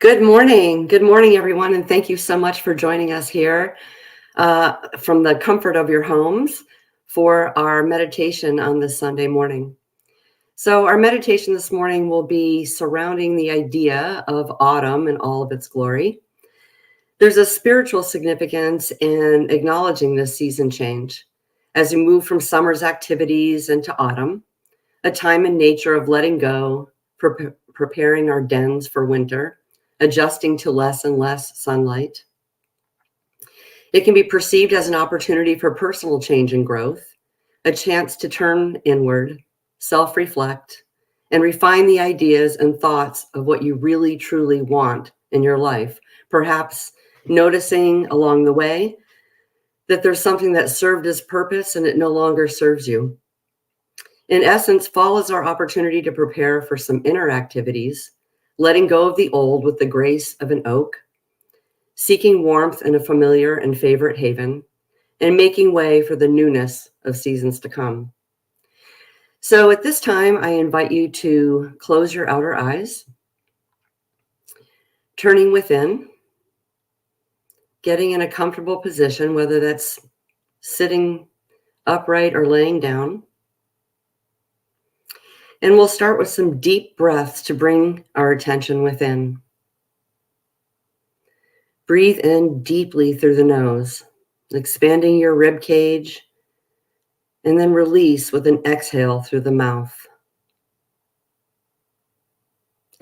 Good morning. Good morning, everyone, and thank you so much for joining us here from the comfort of your homes for our meditation on this Sunday morning. So, our meditation this morning will be surrounding the idea of autumn in all of its glory. There's a spiritual significance in acknowledging this season change as we move from summer's activities into autumn, a time in nature of letting go, preparing our dens for winter, adjusting to less and less sunlight. It can be perceived as an opportunity for personal change and growth, a chance to turn inward, self-reflect, and refine the ideas and thoughts of what you really truly want in your life. Perhaps noticing along the way that there's something that served its purpose and it no longer serves you. In essence, fall is our opportunity to prepare for some inner activities, letting go of the old with the grace of an oak, seeking warmth in a familiar and favorite haven, and making way for the newness of seasons to come. So at this time, I invite you to close your outer eyes, turning within, getting in a comfortable position, whether that's sitting upright or laying down. And we'll start with some deep breaths to bring our attention within. Breathe in deeply through the nose, expanding your rib cage, and then release with an exhale through the mouth.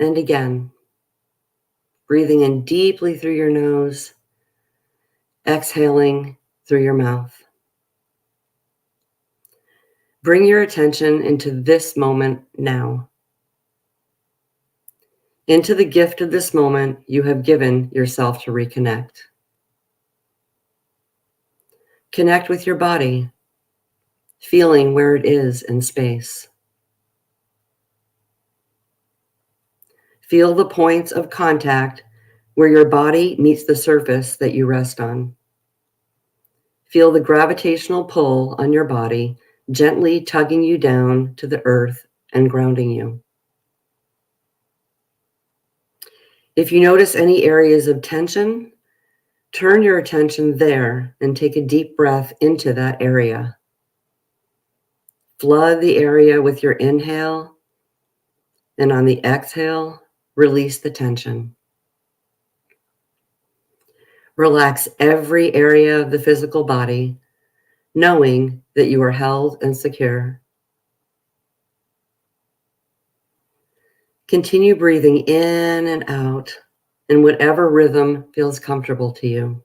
And again, breathing in deeply through your nose, exhaling through your mouth. Bring your attention into this moment now, into the gift of this moment you have given yourself to reconnect. Connect with your body, feeling where it is in space. Feel the points of contact where your body meets the surface that you rest on. Feel the gravitational pull on your body, gently tugging you down to the earth and grounding you. If you notice any areas of tension, turn your attention there and take a deep breath into that area. Flood the area with your inhale, and on the exhale, release the tension. Relax every area of the physical body, knowing that you are held and secure. Continue breathing in and out in whatever rhythm feels comfortable to you.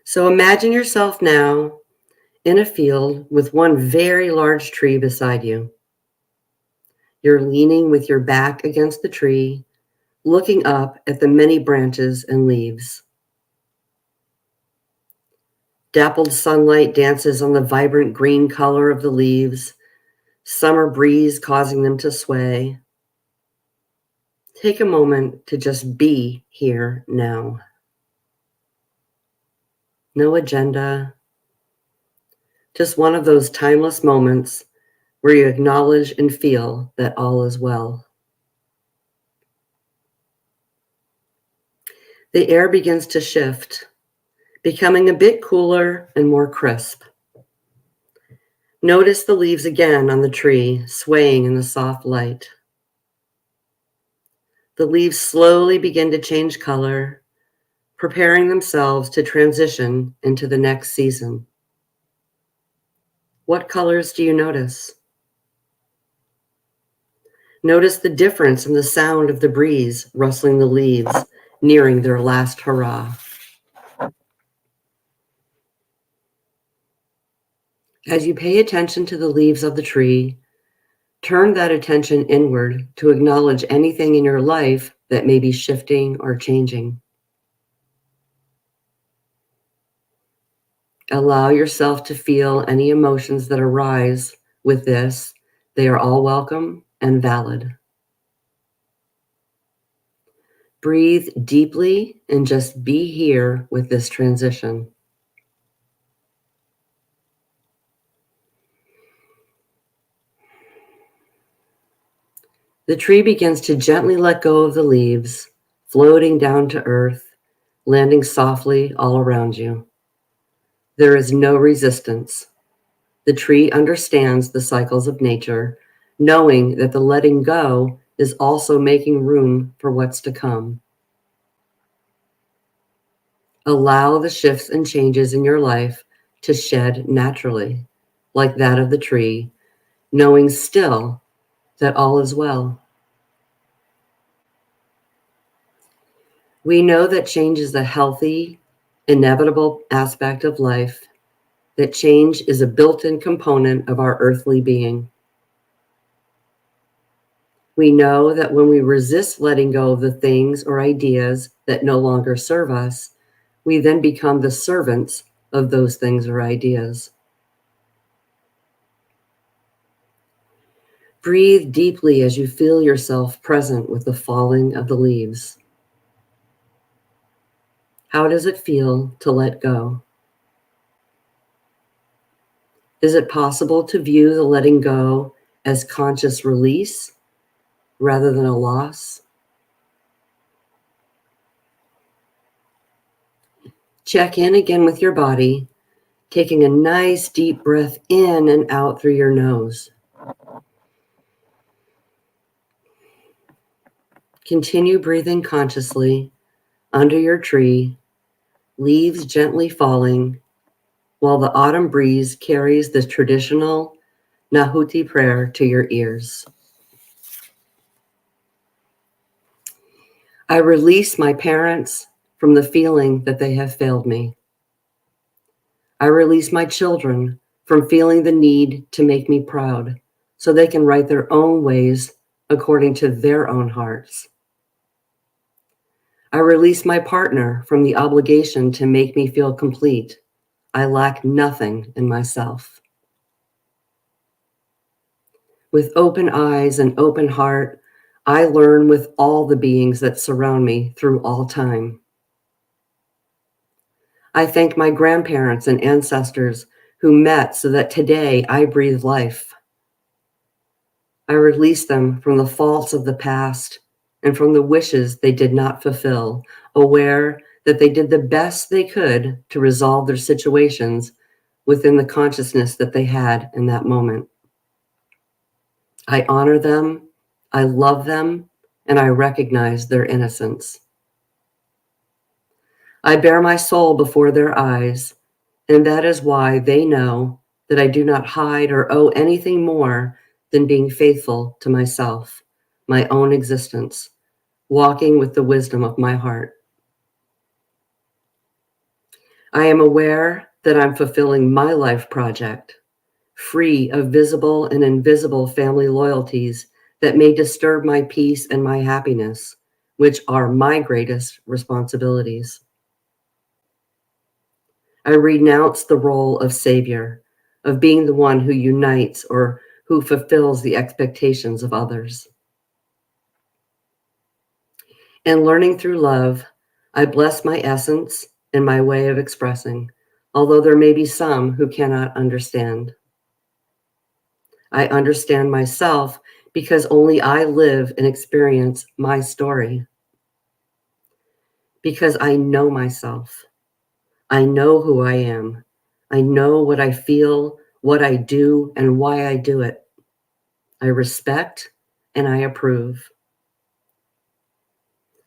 So imagine yourself now in a field with one very large tree beside you. You're leaning with your back against the tree, looking up at the many branches and leaves. Dappled sunlight dances on the vibrant green color of the leaves, summer breeze causing them to sway. Take a moment to just be here now. No agenda, just one of those timeless moments where you acknowledge and feel that all is well. The air begins to shift, becoming a bit cooler and more crisp. Notice the leaves again on the tree, swaying in the soft light. The leaves slowly begin to change color, preparing themselves to transition into the next season. What colors do you notice? Notice the difference in the sound of the breeze rustling the leaves, nearing their last hurrah. As you pay attention to the leaves of the tree, turn that attention inward to acknowledge anything in your life that may be shifting or changing. Allow yourself to feel any emotions that arise with this. They are all welcome and valid. Breathe deeply and just be here with this transition. The tree begins to gently let go of the leaves, floating down to earth, landing softly all around you. There is no resistance. The tree understands the cycles of nature, knowing that the letting go is also making room for what's to come. Allow the shifts and changes in your life to shed naturally, like that of the tree, knowing still that all is well. We know that change is a healthy, inevitable aspect of life, that change is a built-in component of our earthly being. We know that when we resist letting go of the things or ideas that no longer serve us, we then become the servants of those things or ideas. Breathe deeply as you feel yourself present with the falling of the leaves. How does it feel to let go? Is it possible to view the letting go as conscious release rather than a loss? Check in again with your body, taking a nice deep breath in and out through your nose. Continue breathing consciously under your tree, leaves gently falling, while the autumn breeze carries the traditional Nahuti prayer to your ears. I release my parents from the feeling that they have failed me. I release my children from feeling the need to make me proud so they can write their own ways according to their own hearts. I release my partner from the obligation to make me feel complete. I lack nothing in myself. With open eyes and open heart, I learn with all the beings that surround me through all time. I thank my grandparents and ancestors who met so that today I breathe life. I release them from the faults of the past and from the wishes they did not fulfill, aware that they did the best they could to resolve their situations within the consciousness that they had in that moment. I honor them, I love them, and I recognize their innocence. I bear my soul before their eyes, and that is why they know that I do not hide or owe anything more than being faithful to myself, my own existence, walking with the wisdom of my heart. I am aware that I'm fulfilling my life project, free of visible and invisible family loyalties that may disturb my peace and my happiness, which are my greatest responsibilities. I renounce the role of savior, of being the one who unites or who fulfills the expectations of others. And learning through love, I bless my essence and my way of expressing, although there may be some who cannot understand. I understand myself because only I live and experience my story. Because I know myself. I know who I am. I know what I feel, what I do, and why I do it. I respect and I approve.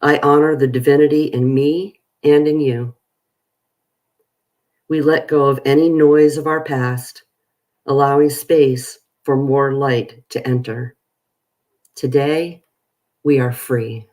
I honor the divinity in me and in you. We let go of any noise of our past, allowing space for more light to enter. Today, we are free.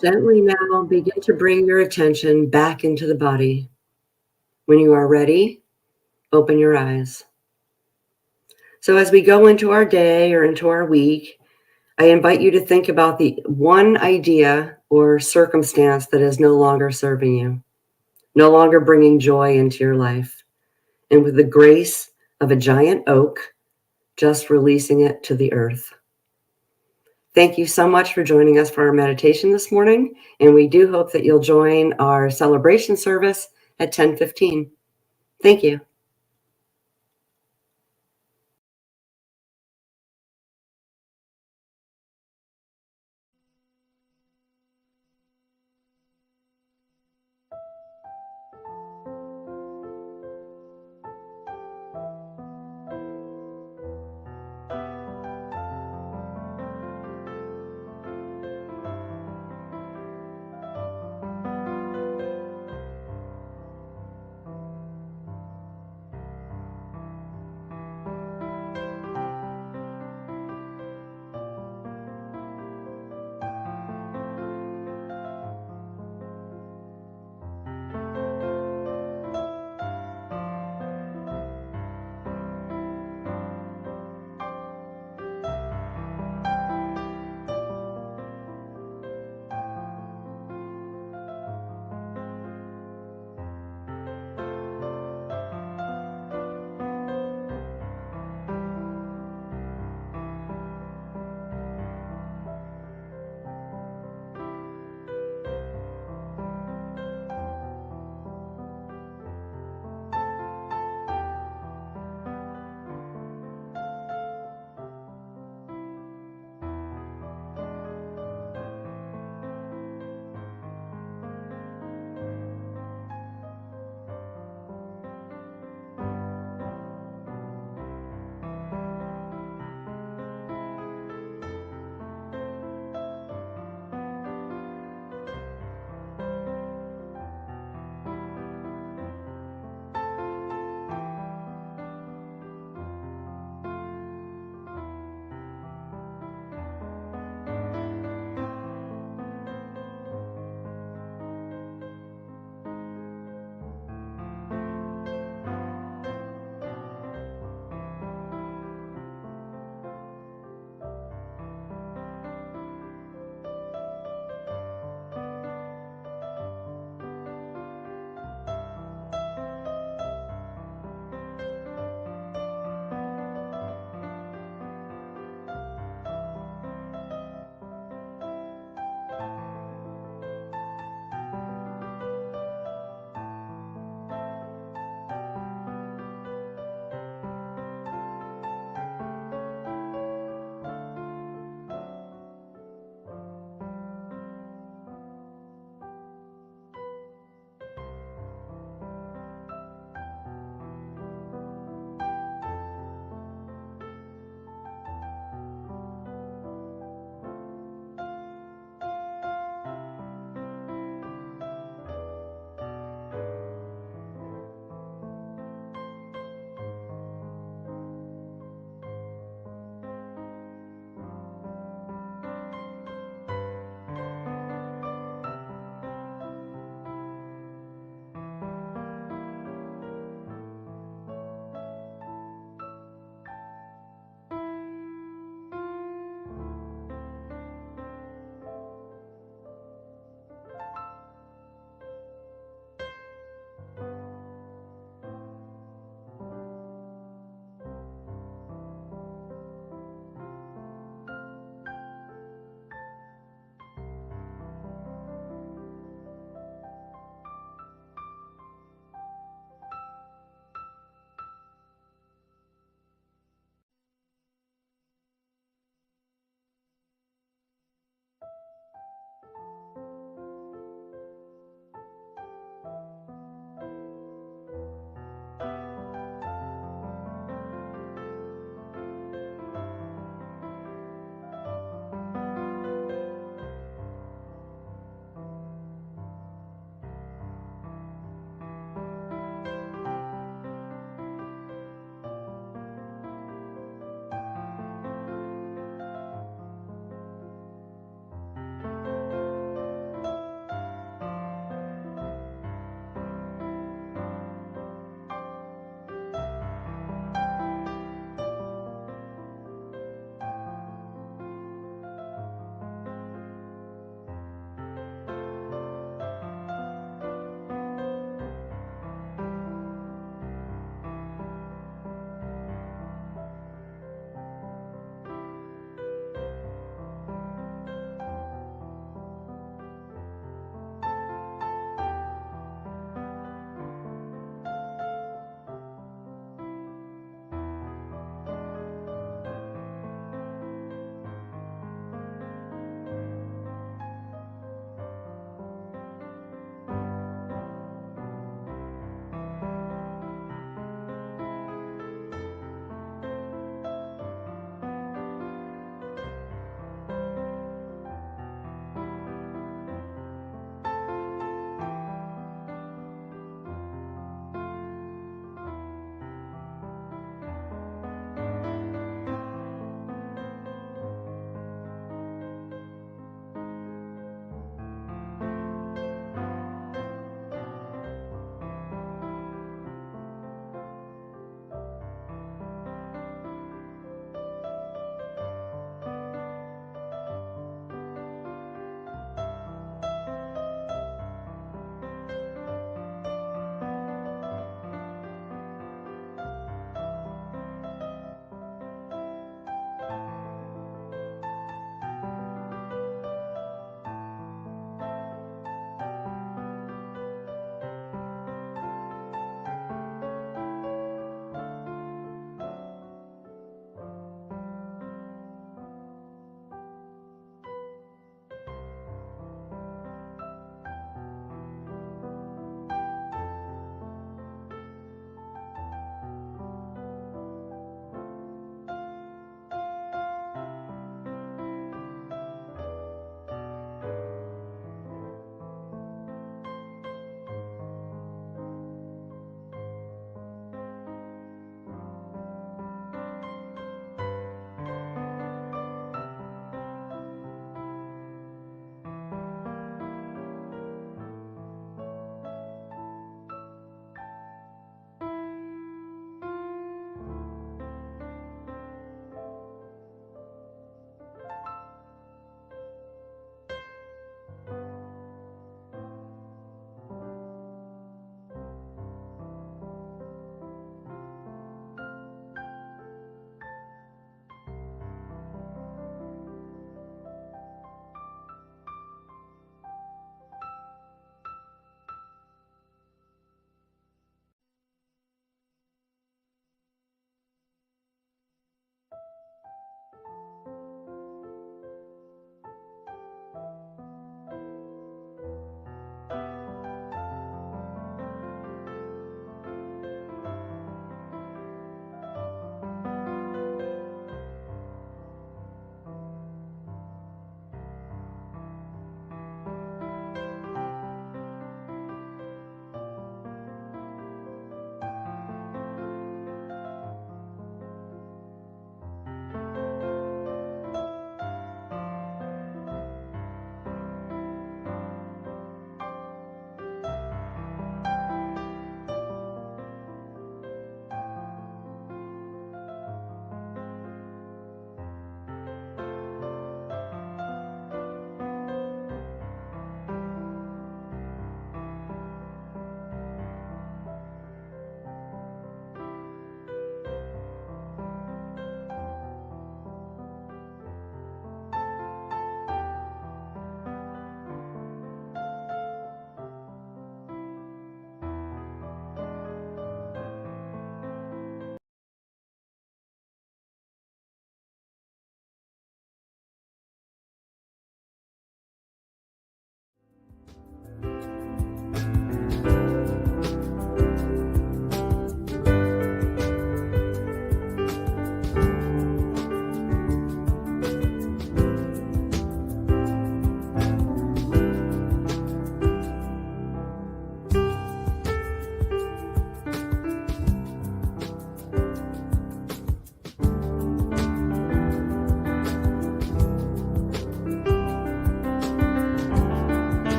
Gently now begin to bring your attention back into the body. When you are ready, open your eyes. So as we go into our day or into our week, I invite you to think about the one idea or circumstance that is no longer serving you, no longer bringing joy into your life. And with the grace of a giant oak, just releasing it to the earth. Thank you so much for joining us for our meditation this morning. And we do hope that you'll join our celebration service at 10:15. Thank you.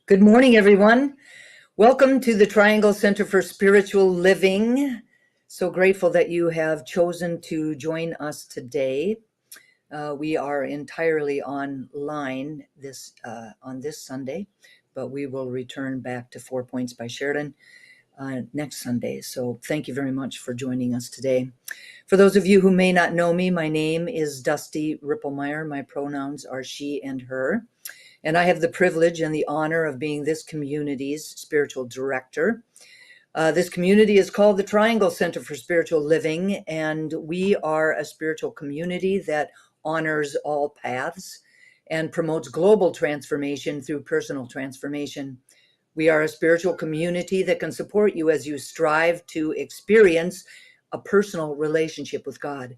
Good morning, everyone. Welcome to the Triangle Center for Spiritual Living. So grateful that you have chosen to join us today. We are entirely online on this Sunday, but we will return back to 4 Points by Sheridan next Sunday. So thank you very much for joining us today. For those of you who may not know me, my name is Dusty Ripplemeyer. My pronouns are she and her. And I have the privilege and the honor of being this community's spiritual director. This community is called the Triangle Center for Spiritual Living, and we are a spiritual community that honors all paths and promotes global transformation through personal transformation. We are a spiritual community that can support you as you strive to experience a personal relationship with God,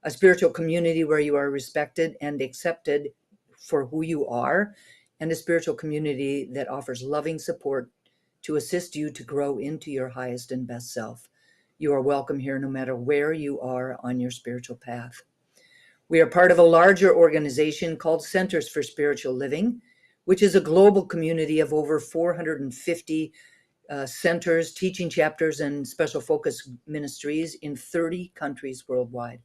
a spiritual community where you are respected and accepted for who you are, and a spiritual community that offers loving support to assist you to grow into your highest and best self. You are welcome here no matter where you are on your spiritual path. We are part of a larger organization called Centers for Spiritual Living, which is a global community of over 450 centers, teaching chapters, and special focus ministries in 30 countries worldwide.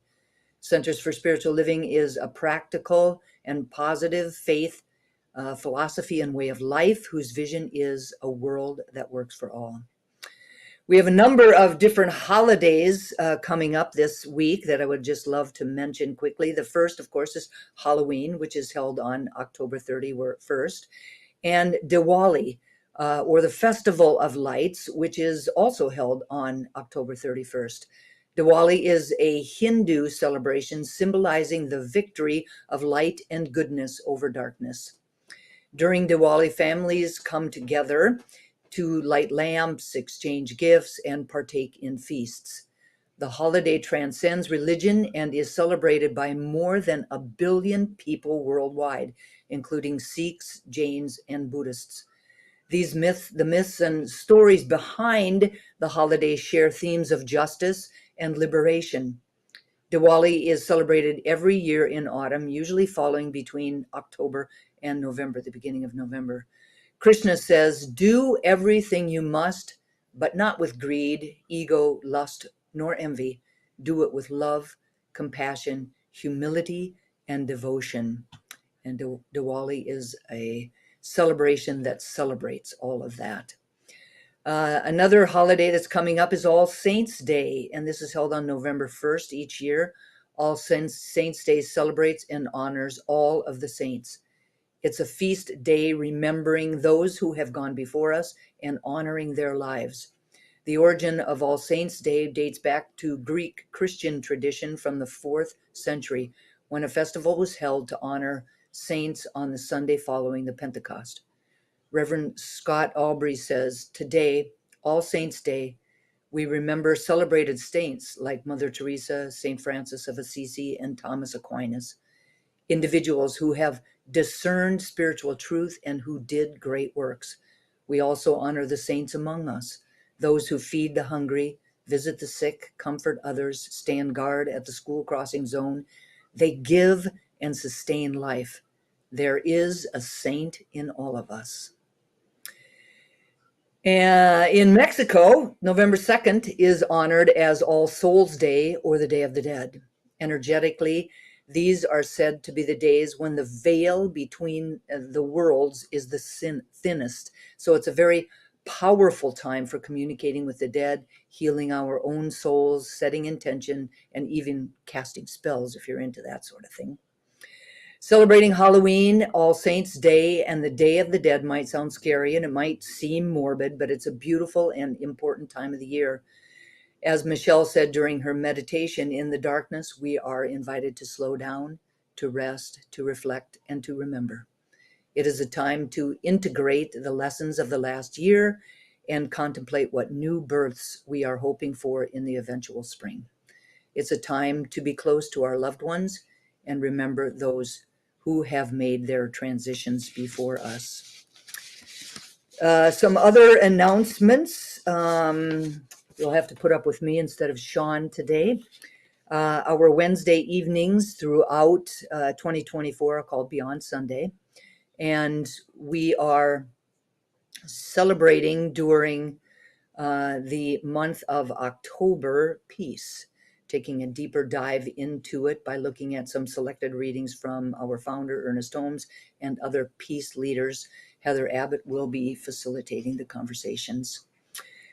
Centers for Spiritual Living is a practical and positive faith, philosophy, and way of life whose vision is a world that works for all. We have a number of different holidays coming up this week that I would just love to mention quickly. The first, of course, is Halloween, which is held on October 31st, and Diwali, or the Festival of Lights, which is also held on October 31st. Diwali is a Hindu celebration symbolizing the victory of light and goodness over darkness. During Diwali, families come together to light lamps, exchange gifts, and partake in feasts. The holiday transcends religion and is celebrated by more than 1 billion people worldwide, including Sikhs, Jains, and Buddhists. The myths and stories behind the holiday share themes of justice and liberation. Diwali is celebrated every year in autumn, usually falling between October and November, the beginning of November. Krishna says, "Do everything you must, but not with greed, ego, lust, nor envy. Do it with love, compassion, humility, and devotion." And Diwali is a celebration that celebrates all of that. Another holiday that's coming up is All Saints' Day, and this is held on November 1st each year. All Saints' Day celebrates and honors all of the saints. It's a feast day remembering those who have gone before us and honoring their lives. The origin of All Saints' Day dates back to Greek Christian tradition from the 4th century, when a festival was held to honor saints on the Sunday following the Pentecost. Reverend Scott Aubrey says, "Today, All Saints' Day, we remember celebrated saints like Mother Teresa, St. Francis of Assisi, and Thomas Aquinas, individuals who have discerned spiritual truth and who did great works. We also honor the saints among us, those who feed the hungry, visit the sick, comfort others, stand guard at the school crossing zone. They give and sustain life. There is a saint in all of us." In Mexico, November 2nd is honored as All Souls Day or the Day of the Dead. Energetically, these are said to be the days when the veil between the worlds is the thinnest. So it's a very powerful time for communicating with the dead, healing our own souls, setting intention, and even casting spells if you're into that sort of thing. Celebrating Halloween, All Saints' Day, and the Day of the Dead might sound scary and it might seem morbid, but it's a beautiful and important time of the year. As Michelle said during her meditation, in the darkness, we are invited to slow down, to rest, to reflect, and to remember. It is a time to integrate the lessons of the last year and contemplate what new births we are hoping for in the eventual spring. It's a time to be close to our loved ones and remember those who have made their transitions before us. Some other announcements. You'll have to put up with me instead of Sean today. Our Wednesday evenings throughout 2024 are called Beyond Sunday. And we are celebrating during the month of October peace, taking a deeper dive into it by looking at some selected readings from our founder, Ernest Holmes, and other peace leaders. Heather Abbott will be facilitating the conversations.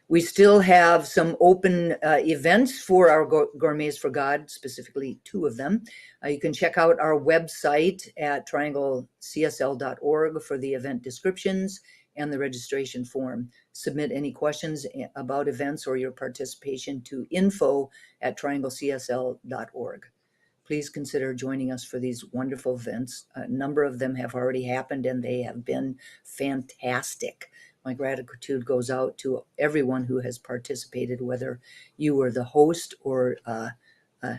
We still have some open events for our Gourmets for God, specifically 2 of them. You can check out our website at trianglecsl.org for the event descriptions and the registration form. Submit any questions about events or your participation to info@trianglecsl.org. Please consider joining us for these wonderful events. A number of them have already happened and they have been fantastic. My gratitude goes out to everyone who has participated, whether you were the host or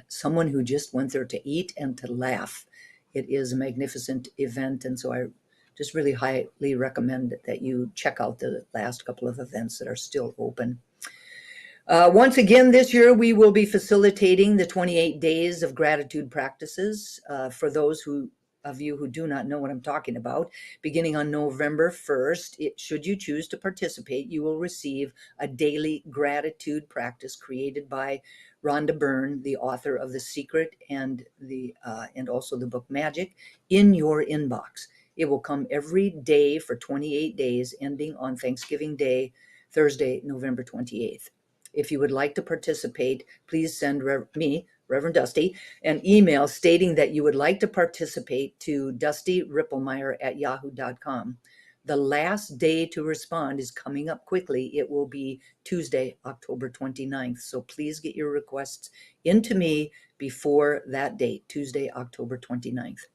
someone who just went there to eat and to laugh. It is a magnificent event, and so I just really highly recommend that you check out the last couple of events that are still open. Once again, this year we will be facilitating the 28 days of gratitude practices. For those of you who do not know what I'm talking about, beginning on November 1st, should you choose to participate, you will receive a daily gratitude practice created by Rhonda Byrne, the author of The Secret and also the book Magic, in your inbox. It will come every day for 28 days, ending on Thanksgiving Day, Thursday, November 28th. If you would like to participate, please send me, Reverend Dusty, an email stating that you would like to participate to dustyripplemeyer@yahoo.com. The last day to respond is coming up quickly. It will be Tuesday, October 29th. So please get your requests into me before that date, Tuesday, October 29th.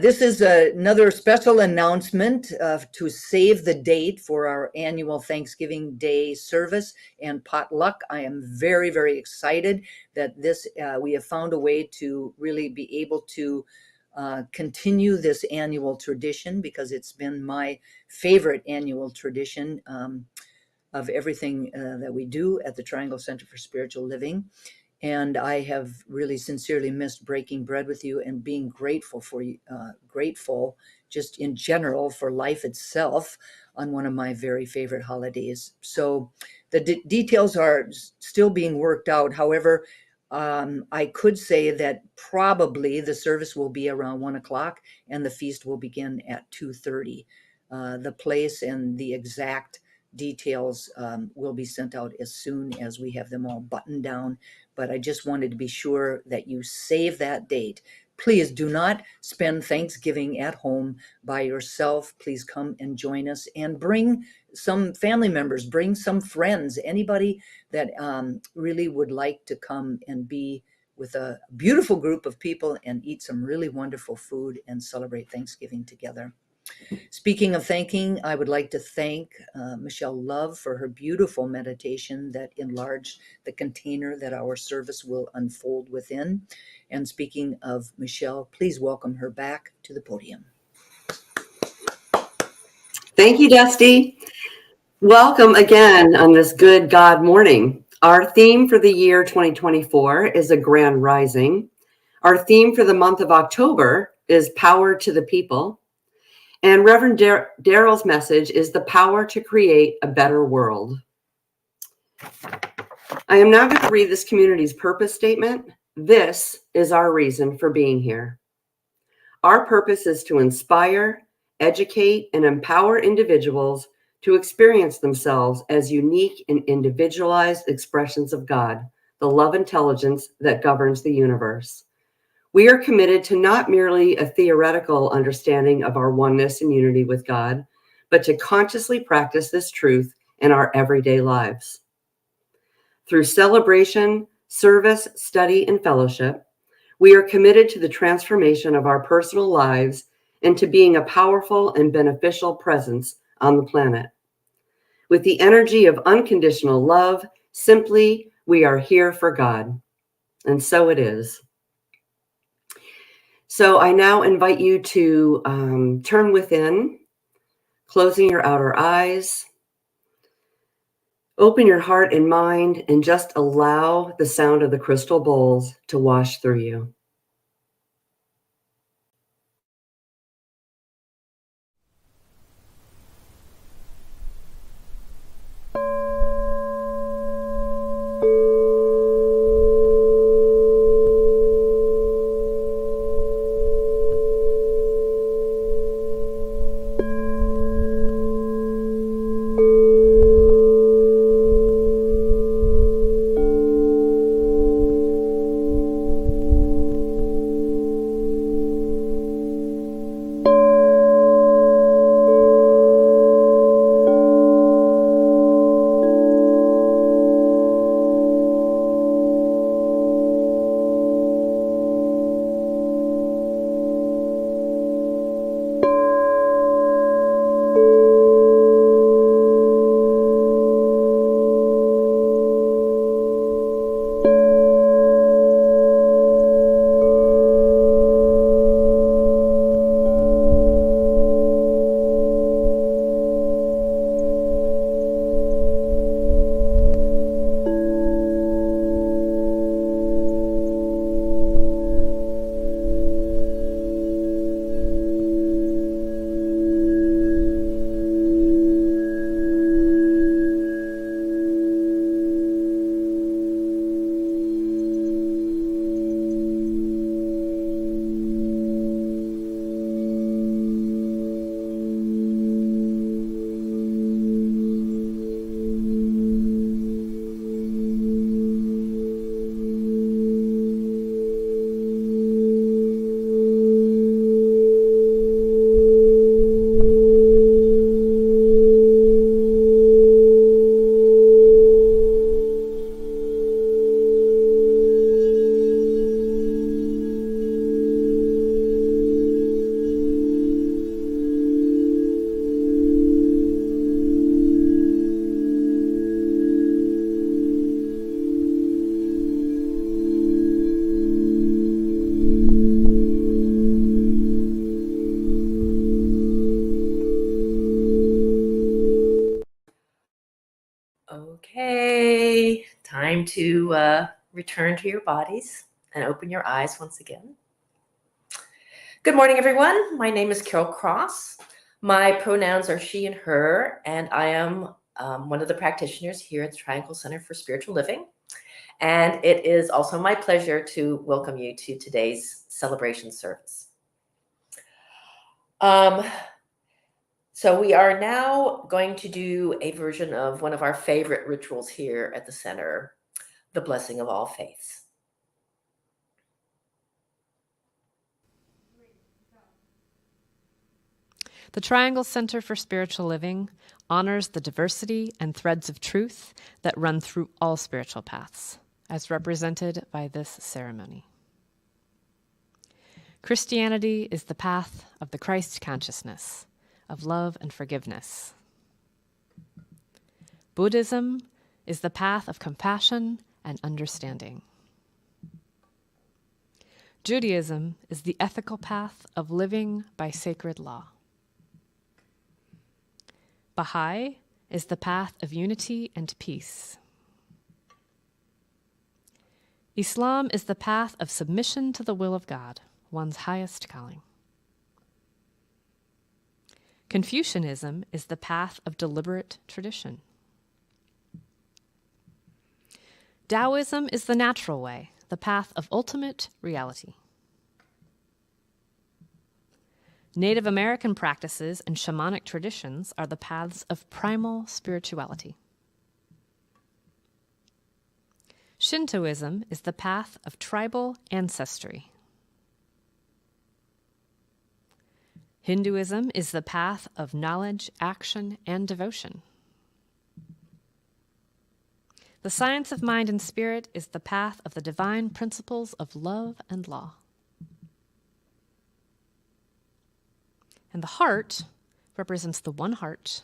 This is another special announcement to save the date for our annual Thanksgiving Day service and potluck. I am very, very excited that we have found a way to really be able to continue this annual tradition, because it's been my favorite annual tradition of everything that we do at the Triangle Center for Spiritual Living. And I have really sincerely missed breaking bread with you and being grateful just in general for life itself on one of my very favorite holidays. So the details are still being worked out. However, I could say that probably the service will be around 1 o'clock and the feast will begin at 2:30. The place and the exact details will be sent out as soon as we have them all buttoned down. But I just wanted to be sure that you save that date. Please do not spend Thanksgiving at home by yourself. Please come and join us and bring some family members, bring some friends, anybody that really would like to come and be with a beautiful group of people and eat some really wonderful food and celebrate Thanksgiving together. Speaking of thanking, I would like to thank Michelle Love for her beautiful meditation that enlarged the container that our service will unfold within. And speaking of Michelle, please welcome her back to the podium. Thank you, Dusty. Welcome again on this good God morning. Our theme for the year 2024 is a grand rising. Our theme for the month of October is power to the people. And Reverend Darrell's message is the power to create a better world. I am now going to read this community's purpose statement. This is our reason for being here. Our purpose is to inspire, educate, and empower individuals to experience themselves as unique and individualized expressions of God, the love intelligence that governs the universe. We are committed to not merely a theoretical understanding of our oneness and unity with God, but to consciously practice this truth in our everyday lives. Through celebration, service, study, and fellowship, we are committed to the transformation of our personal lives into being a powerful and beneficial presence on the planet. With the energy of unconditional love, simply, we are here for God. And so it is. So I now invite you to turn within, closing your outer eyes. Open your heart and mind and just allow the sound of the crystal bowls to wash through you. Okay, time to return to your bodies and open your eyes once again. Good morning, everyone. My name is Carol Cross. My pronouns are she and her, and I am one of the practitioners here at the Triangle Center for Spiritual Living. And it is also my pleasure to welcome you to today's celebration service. So we are now going to do a version of one of our favorite rituals here at the center, the blessing of all faiths. The Triangle Center for Spiritual Living honors the diversity and threads of truth that run through all spiritual paths, as represented by this ceremony. Christianity is the path of the Christ consciousness, of love and forgiveness. Buddhism is the path of compassion and understanding. Judaism is the ethical path of living by sacred law. Baha'i is the path of unity and peace. Islam is the path of submission to the will of God, one's highest calling. Confucianism is the path of deliberate tradition. Taoism is the natural way, the path of ultimate reality. Native American practices and shamanic traditions are the paths of primal spirituality. Shintoism is the path of tribal ancestry. Hinduism is the path of knowledge, action, and devotion. The science of mind and spirit is the path of the divine principles of love and law. And the heart represents the one heart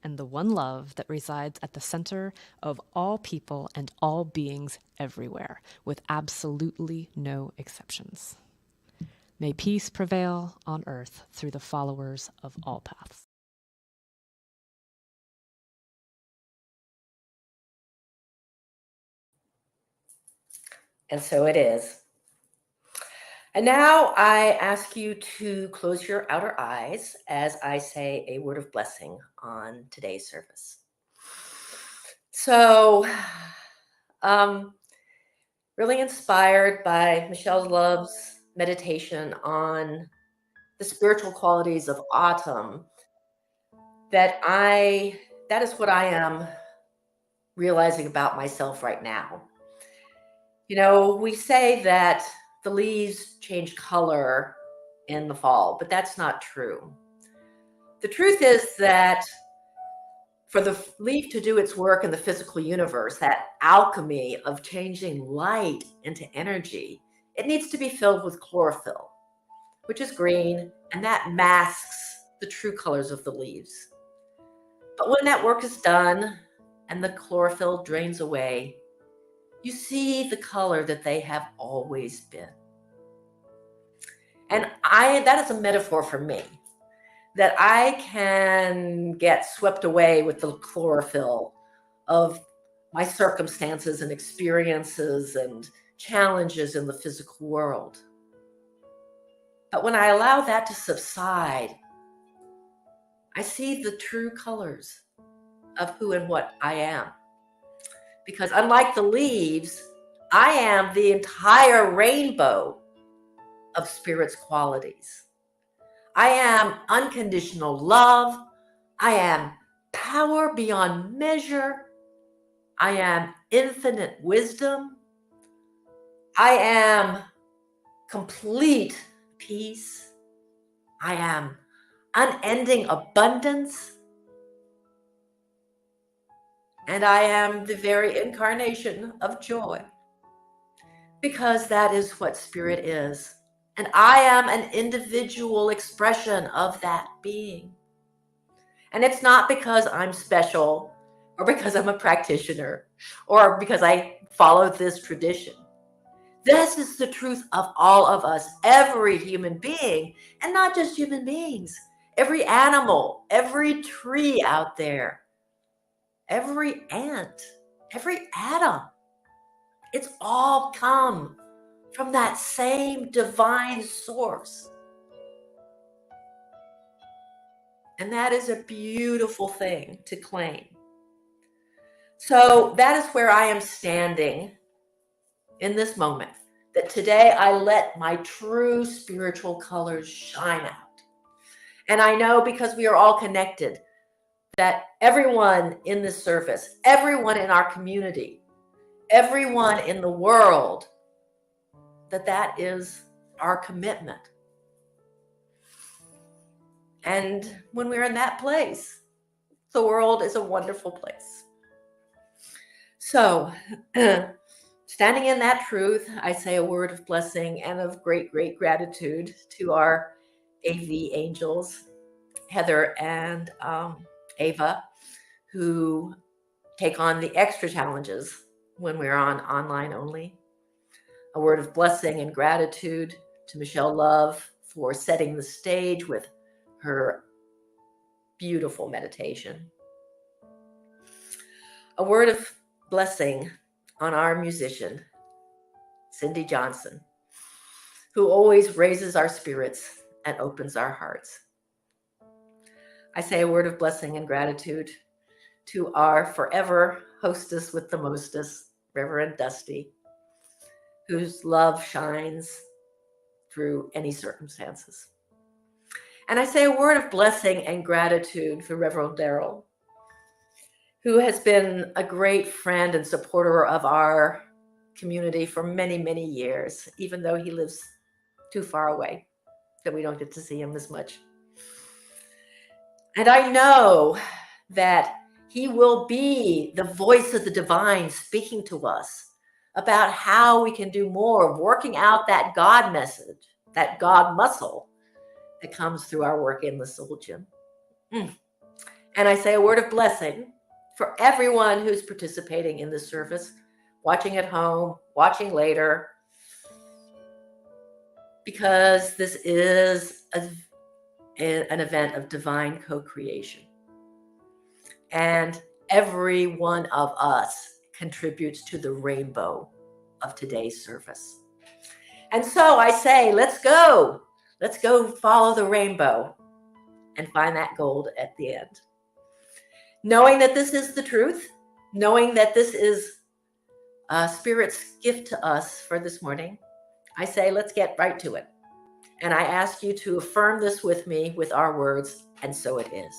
and the one love that resides at the center of all people and all beings everywhere, with absolutely no exceptions. May peace prevail on earth through the followers of all paths. And so it is. And now I ask you to close your outer eyes as I say a word of blessing on today's service. So Really inspired by Michelle Love's meditation on the spiritual qualities of autumn, that is what I am realizing about myself right now. You know, we say that the leaves change color in the fall, but that's not true. The truth is that for the leaf to do its work in the physical universe, that alchemy of changing light into energy, it needs to be filled with chlorophyll, which is green, and that masks the true colors of the leaves. But when that work is done and the chlorophyll drains away, you see the color that they have always been. And that is a metaphor for me, that I can get swept away with the chlorophyll of my circumstances and experiences and challenges in the physical world. But when I allow that to subside, I see the true colors of who and what I am. Because unlike the leaves, I am the entire rainbow of Spirit's qualities. I am unconditional love. I am power beyond measure. I am infinite wisdom. I am complete peace. I am unending abundance. And I am the very incarnation of joy, because that is what Spirit is. And I am an individual expression of that being. And it's not because I'm special or because I'm a practitioner or because I follow this tradition. This is the truth of all of us, every human being, and not just human beings, every animal, every tree out there, every ant, every atom. It's all come from that same divine source. And that is a beautiful thing to claim. So that is where I am standing in this moment, that today I let my true spiritual colors shine out. And I know, because we are all connected, that everyone in this service, everyone in our community, everyone in the world, that is our commitment. And when we're in that place, the world is a wonderful place. So, standing in that truth, I say a word of blessing and of great, great gratitude to our AV angels, Heather and Ava, who take on the extra challenges when we're on online only. A word of blessing and gratitude to Michelle Love for setting the stage with her beautiful meditation. A word of blessing on our musician, Cindy Johnson, who always raises our spirits and opens our hearts. I say a word of blessing and gratitude to our forever hostess with the mostest, Reverend Dusty, whose love shines through any circumstances. And I say a word of blessing and gratitude for Reverend Darrell, who has been a great friend and supporter of our community for many, many years, even though he lives too far away, that we don't get to see him as much. And I know that he will be the voice of the divine speaking to us about how we can do more, working out that God message, that God muscle that comes through our work in the soul gym. And I say a word of blessing for everyone who's participating in this service, watching at home, watching later, because this is an event of divine co-creation. And every one of us contributes to the rainbow of today's service. And so I say, let's go follow the rainbow and find that gold at the end. Knowing that this is the truth, knowing that this is Spirit's gift to us for this morning, I say, let's get right to it. And I ask you to affirm this with me with our words, and so it is.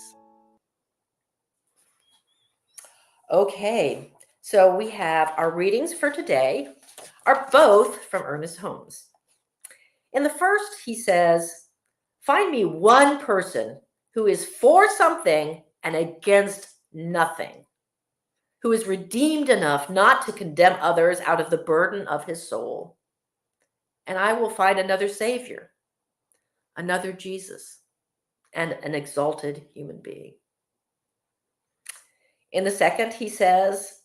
Okay, so we have our readings for today are both from Ernest Holmes. In the first, he says, find me one person who is for something and against nothing, who is redeemed enough not to condemn others out of the burden of his soul. And I will find another Savior, another Jesus, and an exalted human being. In the second, he says,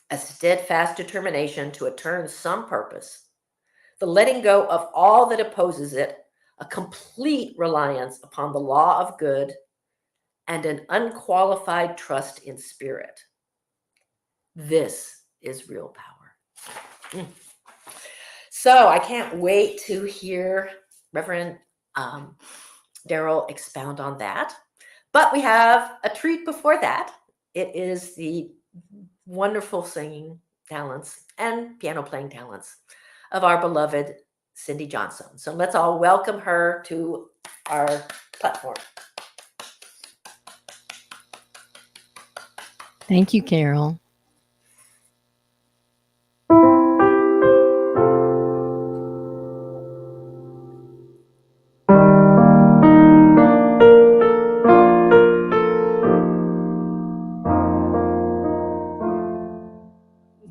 a steadfast determination to attain some purpose, the letting go of all that opposes it, a complete reliance upon the law of good, and an unqualified trust in spirit. This is real power. So I can't wait to hear Reverend Darrell expound on that. But we have a treat before that. It is the wonderful singing talents and piano playing talents of our beloved Cindy Johnson. So let's all welcome her to our platform. Thank you, Carol.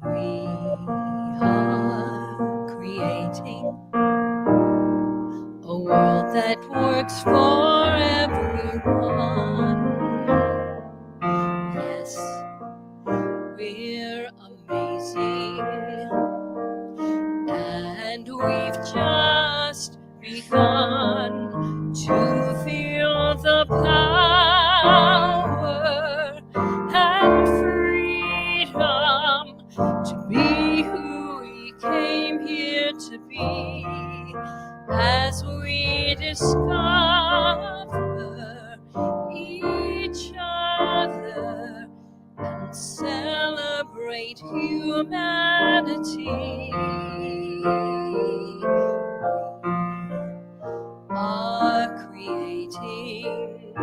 We are creating a world that works for everyone. Yes, we're amazing, and we've just begun to feel the power and freedom to be who we came here to be, as we discover each other and celebrate humanity. We are creating a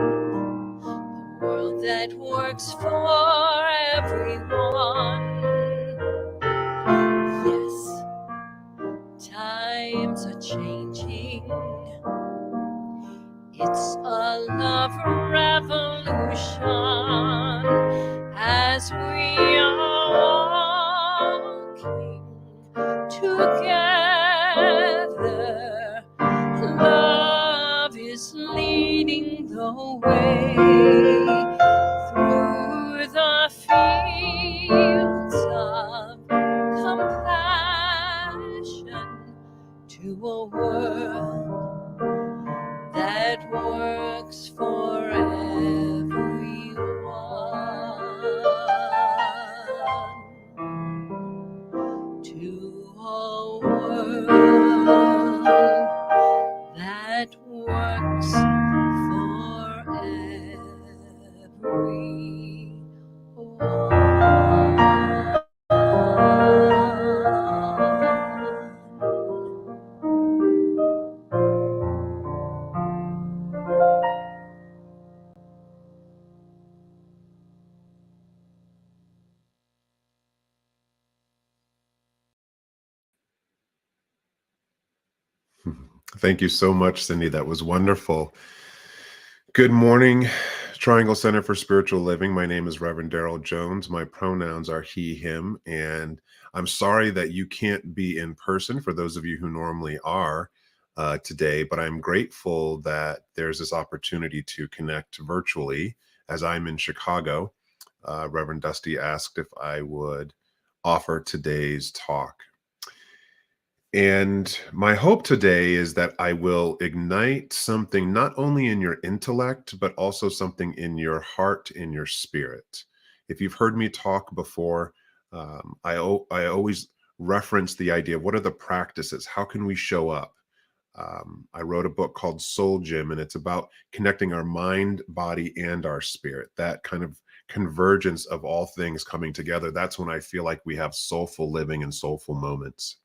world that works for everyone. Yes, times are changing. It's a love revolution as we are walking together. Love is leading the way through the fields of compassion to a world that works for everyone. To a world that works for Thank you so much, Cindy. That was wonderful. Good morning, Triangle Center for Spiritual Living. My name is Reverend Darrell Jones. My pronouns are he, him, and I'm sorry that you can't be in person for those of you who normally are today, but I'm grateful that there's this opportunity to connect virtually as I'm in Chicago. Reverend Dusty asked if I would offer today's talk. And my hope today is that I will ignite something not only in your intellect, but also something in your heart, in your spirit. If you've heard me talk before, I always reference the idea of what are the practices? How can we show up? I wrote a book called Soul Gym, and it's about connecting our mind, body, and our spirit. That kind of convergence of all things coming together, that's when I feel like we have soulful living and soulful moments.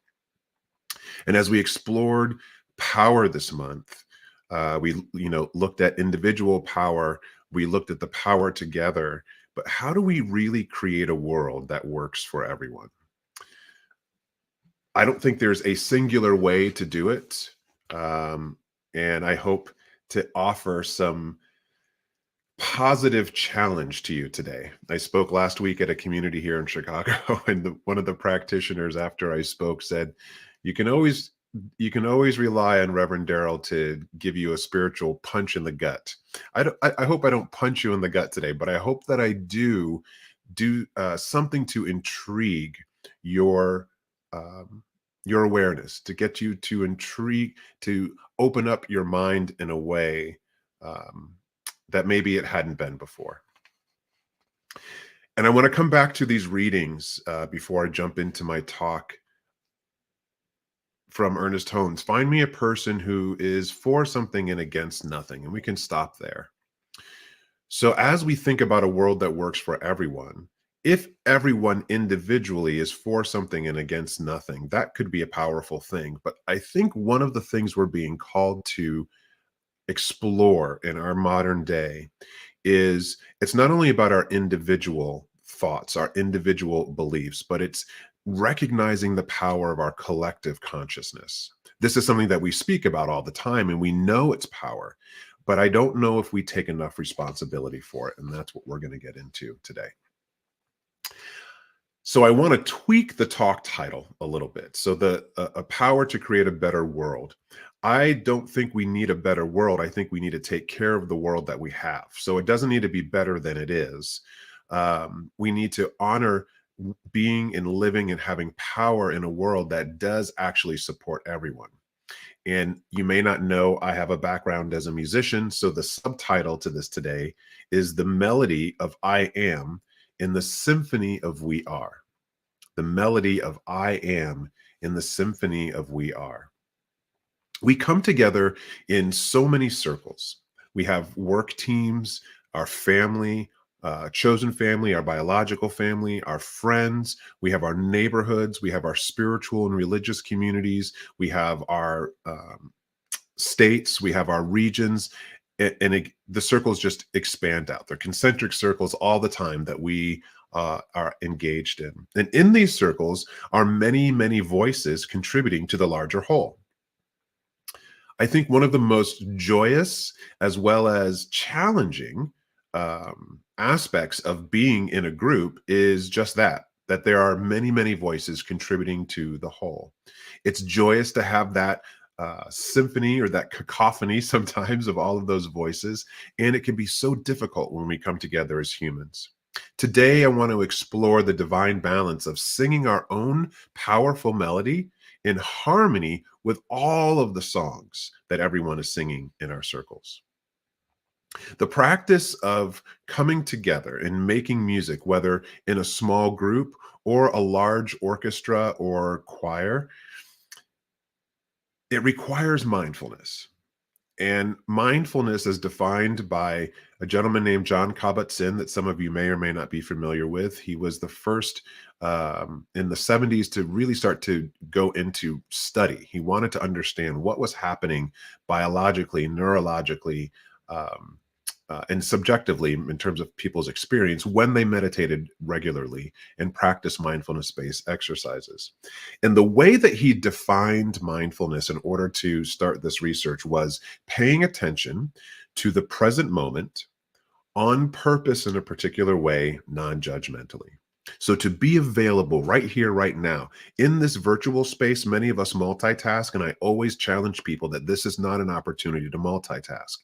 And as we explored power this month, we looked at individual power, we looked at the power together, but how do we really create a world that works for everyone? I don't think there's a singular way to do it. And I hope to offer some positive challenge to you today. I spoke last week at a community here in Chicago, and one of the practitioners after I spoke said, you can always rely on Reverend Darrell to give you a spiritual punch in the gut. I hope I don't punch you in the gut today, but I hope that I do something to intrigue your awareness, to get you to intrigue, to open up your mind in a way that maybe it hadn't been before. And I want to come back to these readings before I jump into my talk from Ernest Holmes. Find me a person who is for something and against nothing, and we can stop there. So as we think about a world that works for everyone, if everyone individually is for something and against nothing, that could be a powerful thing. But I think one of the things we're being called to explore in our modern day is it's not only about our individual thoughts, our individual beliefs, but it's recognizing the power of our collective consciousness. This is something that we speak about all the time, and we know its power, but I don't know if we take enough responsibility for it. And that's what we're going to get into today. So I want to tweak the talk title a little bit. So a power to create a better world. I don't think we need a better world. I think we need to take care of the world that we have. So it doesn't need to be better than it is. We need to honor being and living and having power in a world that does actually support everyone. And you may not know, I have a background as a musician. So the subtitle to this today is The Melody of I Am in the Symphony of We Are. The melody of I Am in the Symphony of We Are. We come together in so many circles. We have work teams, our family, chosen family, our biological family, our friends. We have our neighborhoods. We have our spiritual and religious communities. We have our states. We have our regions. And the circles just expand out. They're concentric circles all the time that we are engaged in. And in these circles are many, many voices contributing to the larger whole. I think one of the most joyous as well as challenging aspects of being in a group is just that there are many, many voices contributing to the whole. It's joyous to have that symphony or that cacophony sometimes of all of those voices, and it can be so difficult when we come together as humans. Today, I want to explore the divine balance of singing our own powerful melody in harmony with all of the songs that everyone is singing in our circles. The practice of coming together and making music, whether in a small group or a large orchestra or choir, it requires mindfulness. And mindfulness is defined by a gentleman named John Kabat-Zinn that some of you may or may not be familiar with. He was the first in the 70s to really start to go into study. He wanted to understand what was happening biologically, neurologically, and subjectively in terms of people's experience when they meditated regularly and practiced mindfulness-based exercises. And the way that he defined mindfulness in order to start this research was paying attention to the present moment on purpose in a particular way, non-judgmentally. So to be available right here, right now, in this virtual space, many of us multitask, and I always challenge people that this is not an opportunity to multitask.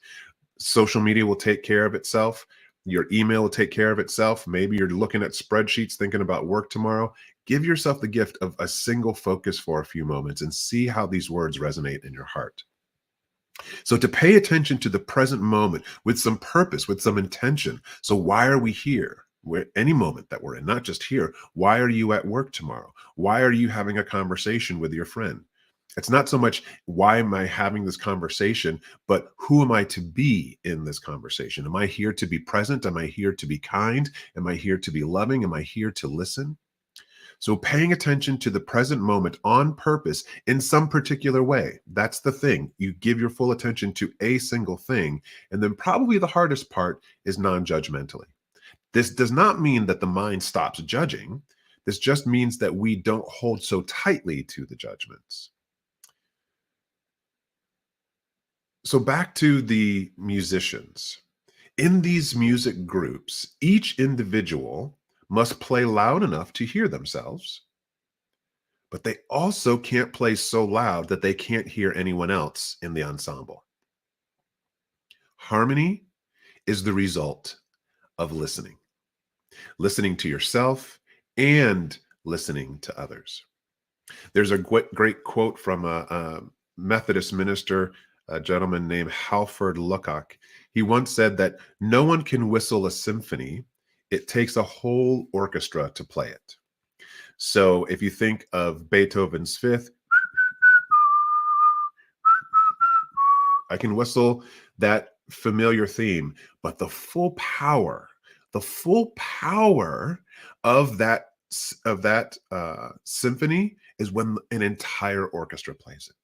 Social media will take care of itself. Your email will take care of itself. Maybe you're looking at spreadsheets, thinking about work tomorrow. Give yourself the gift of a single focus for a few moments and see how these words resonate in your heart. So to pay attention to the present moment with some purpose, with some intention. So why are we here? Any moment that we're in, not just here. Why are you at work tomorrow? Why are you having a conversation with your friend? It's not so much why am I having this conversation, but who am I to be in this conversation? Am I here to be present? Am I here to be kind? Am I here to be loving? Am I here to listen? So paying attention to the present moment on purpose in some particular way, that's the thing. You give your full attention to a single thing. And then probably the hardest part is non-judgmentally. This does not mean that the mind stops judging. This just means that we don't hold so tightly to the judgments. So back to the musicians. In these music groups, each individual must play loud enough to hear themselves, but they also can't play so loud that they can't hear anyone else in the ensemble. Harmony is the result of listening to yourself and listening to others. There's a great quote from a Methodist minister, a gentleman named Halford Luckach. He once said that no one can whistle a symphony. It takes a whole orchestra to play it. So if you think of Beethoven's Fifth, I can whistle that familiar theme, but the full power of that symphony is when an entire orchestra plays it.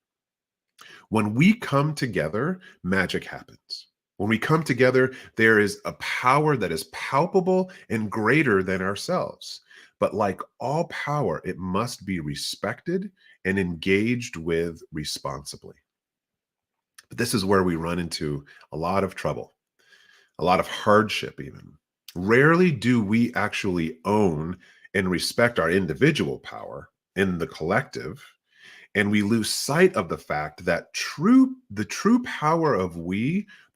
When we come together, magic happens. When we come together, there is a power that is palpable and greater than ourselves. But like all power, it must be respected and engaged with responsibly. But this is where we run into a lot of trouble, a lot of hardship even. Rarely do we actually own and respect our individual power in the collective, and we lose sight of the fact that the true power of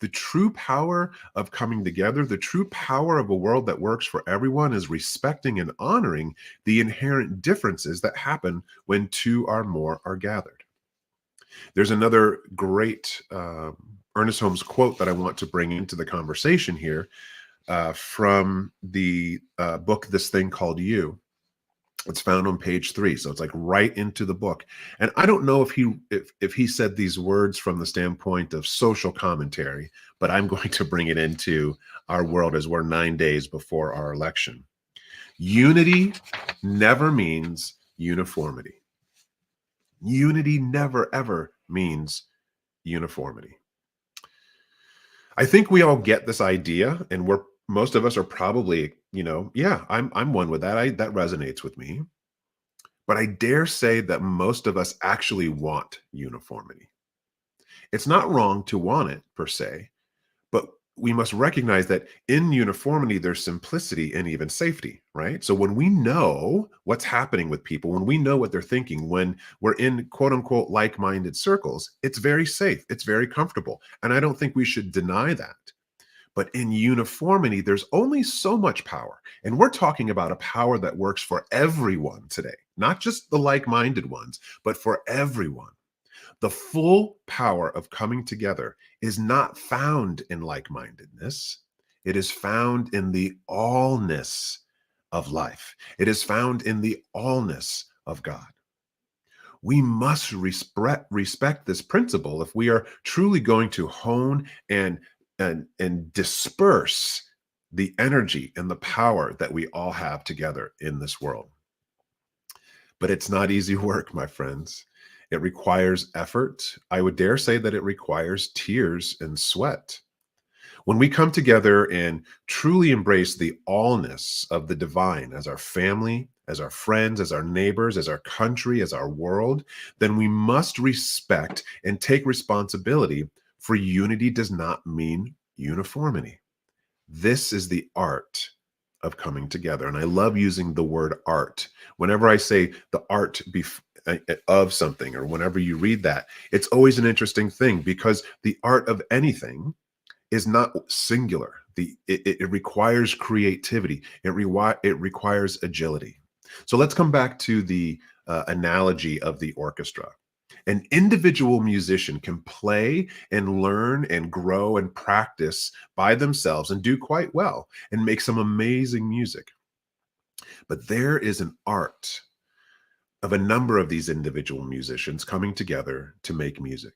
the true power of coming together, the true power of a world that works for everyone is respecting and honoring the inherent differences that happen when two or more are gathered. There's another great Ernest Holmes quote that I want to bring into the conversation here from the book, This Thing Called You. It's found on page 3, so it's like right into the book. And I don't know if he said these words from the standpoint of social commentary, but I'm going to bring it into our world as we're 9 days before our election. Unity never means uniformity. Unity never, ever means uniformity. I think we all get this idea, and most of us are probably, yeah, I'm one with that. That resonates with me. But I dare say that most of us actually want uniformity. It's not wrong to want it per se, but we must recognize that in uniformity, there's simplicity and even safety, right? So when we know what's happening with people, when we know what they're thinking, when we're in quote unquote like-minded circles, it's very safe, it's very comfortable. And I don't think we should deny that. But in uniformity, there's only so much power. And we're talking about a power that works for everyone today, not just the like-minded ones, but for everyone. The full power of coming together is not found in like-mindedness. It is found in the allness of life. It is found in the allness of God. We must respect this principle if we are truly going to hone and disperse the energy and the power that we all have together in this world. But it's not easy work, my friends. It requires effort. I would dare say that it requires tears and sweat. When we come together and truly embrace the allness of the divine as our family, as our friends, as our neighbors, as our country, as our world, then we must respect and take responsibility, for unity does not mean uniformity. This is the art of coming together. And I love using the word art. Whenever I say the art of something, or whenever you read that, it's always an interesting thing, because the art of anything is not singular. It requires creativity. It requires agility. So let's come back to the analogy of the orchestra. An individual musician can play and learn and grow and practice by themselves and do quite well and make some amazing music. But there is an art of a number of these individual musicians coming together to make music.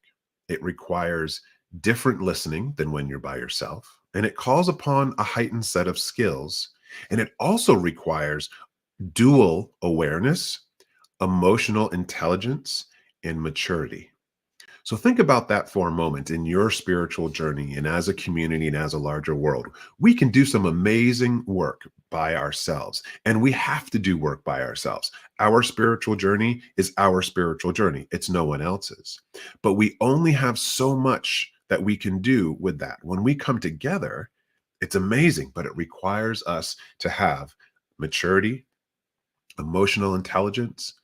It requires different listening than when you're by yourself, and it calls upon a heightened set of skills, and it also requires dual awareness, emotional intelligence, and maturity. So think about that for a moment in your spiritual journey and as a community and as a larger world. We can do some amazing work by ourselves, and we have to do work by ourselves. Our spiritual journey is our spiritual journey. It's no one else's. But we only have so much that we can do with that. When we come together, it's amazing, but it requires us to have maturity, emotional intelligence,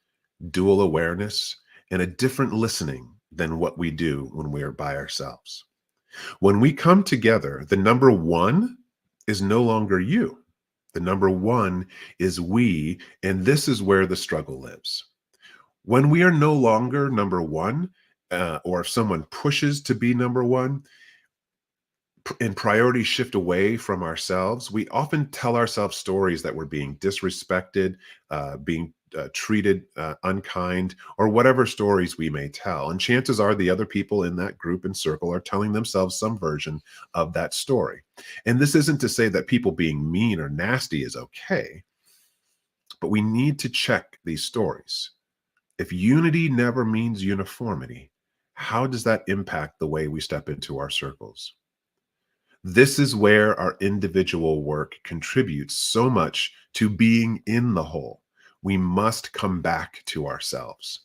dual awareness, and a different listening than what we do when we are by ourselves. When we come together, the number one is no longer you. The number one is we, and this is where the struggle lives. When we are no longer number one, or if someone pushes to be number one, and priorities shift away from ourselves, we often tell ourselves stories that we're being disrespected, being treated unkind, or whatever stories we may tell. And chances are the other people in that group and circle are telling themselves some version of that story. And this isn't to say that people being mean or nasty is okay, but we need to check these stories. If unity never means uniformity, how does that impact the way we step into our circles? This is where our individual work contributes so much to being in the whole. We must come back to ourselves.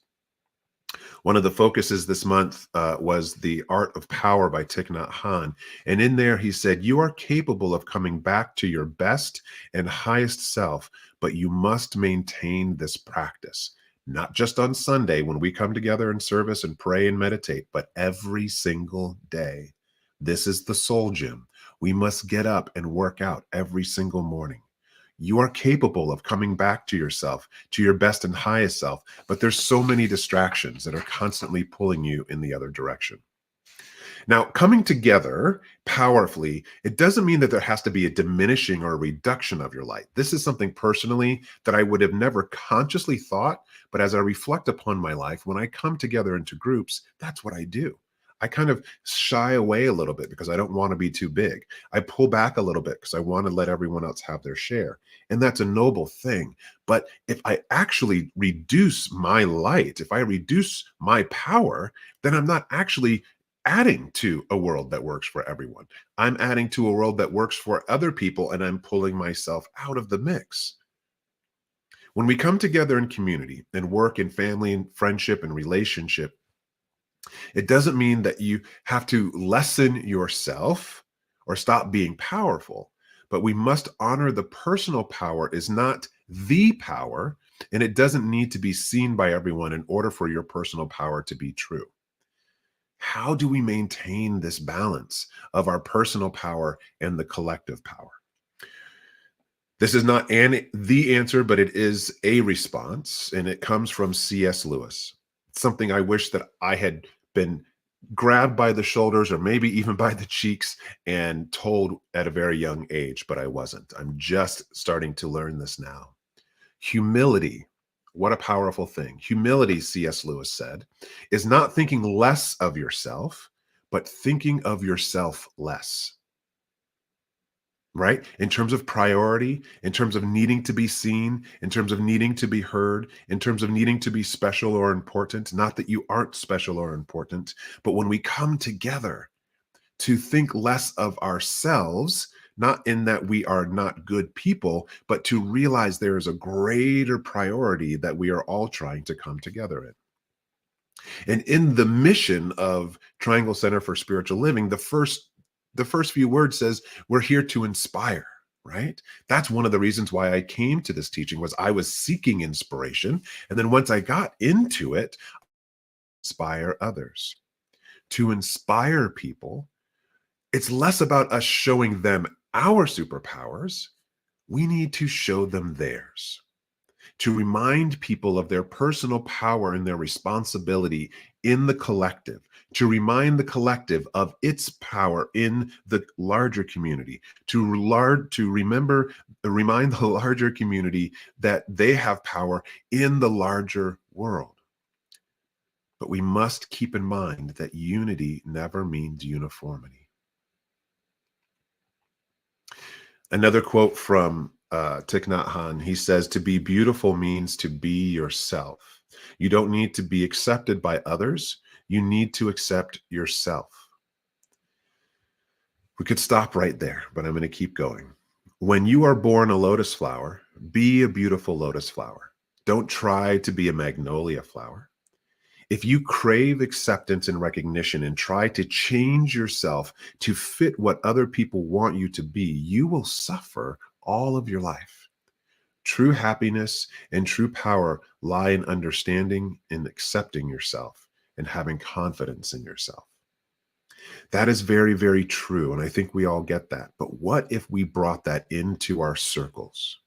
One of the focuses this month was The Art of Power by Thich Nhat Hanh. And in there, he said, you are capable of coming back to your best and highest self, but you must maintain this practice, not just on Sunday when we come together in service and pray and meditate, but every single day. This is the soul gym. We must get up and work out every single morning. You are capable of coming back to yourself, to your best and highest self, but there's so many distractions that are constantly pulling you in the other direction. Now, coming together powerfully, it doesn't mean that there has to be a diminishing or a reduction of your light. This is something personally that I would have never consciously thought, but as I reflect upon my life, when I come together into groups, that's what I do. I kind of shy away a little bit because I don't want to be too big. I pull back a little bit because I want to let everyone else have their share. And that's a noble thing. But if I actually reduce my light, if I reduce my power, then I'm not actually adding to a world that works for everyone. I'm adding to a world that works for other people, and I'm pulling myself out of the mix. When we come together in community and work in family and friendship and relationship, it doesn't mean that you have to lessen yourself or stop being powerful, but we must honor the personal power is not the power, and it doesn't need to be seen by everyone in order for your personal power to be true. How do we maintain this balance of our personal power and the collective power? This is not the answer, but it is a response, and it comes from C.S. Lewis. It's something I wish that I had been grabbed by the shoulders or maybe even by the cheeks and told at a very young age, but I wasn't. I'm just starting to learn this now. Humility, what a powerful thing. Humility, C.S. Lewis said, is not thinking less of yourself, but thinking of yourself less. Right? In terms of priority, in terms of needing to be seen, in terms of needing to be heard, in terms of needing to be special or important, not that you aren't special or important, but when we come together to think less of ourselves, not in that we are not good people, but to realize there is a greater priority that we are all trying to come together in. And in the mission of Triangle Center for Spiritual Living, the first few words says, we're here to inspire, right? That's one of the reasons why I came to this teaching was I was seeking inspiration. And then once I got into it, inspire others. To inspire people, it's less about us showing them our superpowers. We need to show them theirs. To remind people of their personal power and their responsibility in the collective, to remind the collective of its power in the larger community, to remind the larger community that they have power in the larger world. But we must keep in mind that unity never means uniformity. Another quote from Thich Nhat Hanh, he says, "To be beautiful means to be yourself. You don't need to be accepted by others. You need to accept yourself." We could stop right there, but I'm going to keep going. When you are born a lotus flower, be a beautiful lotus flower. Don't try to be a magnolia flower. If you crave acceptance and recognition and try to change yourself to fit what other people want you to be, you will suffer all of your life. True happiness and true power lie in understanding and accepting yourself and having confidence in yourself. That is very, very true. And I think we all get that. But what if we brought that into our circles?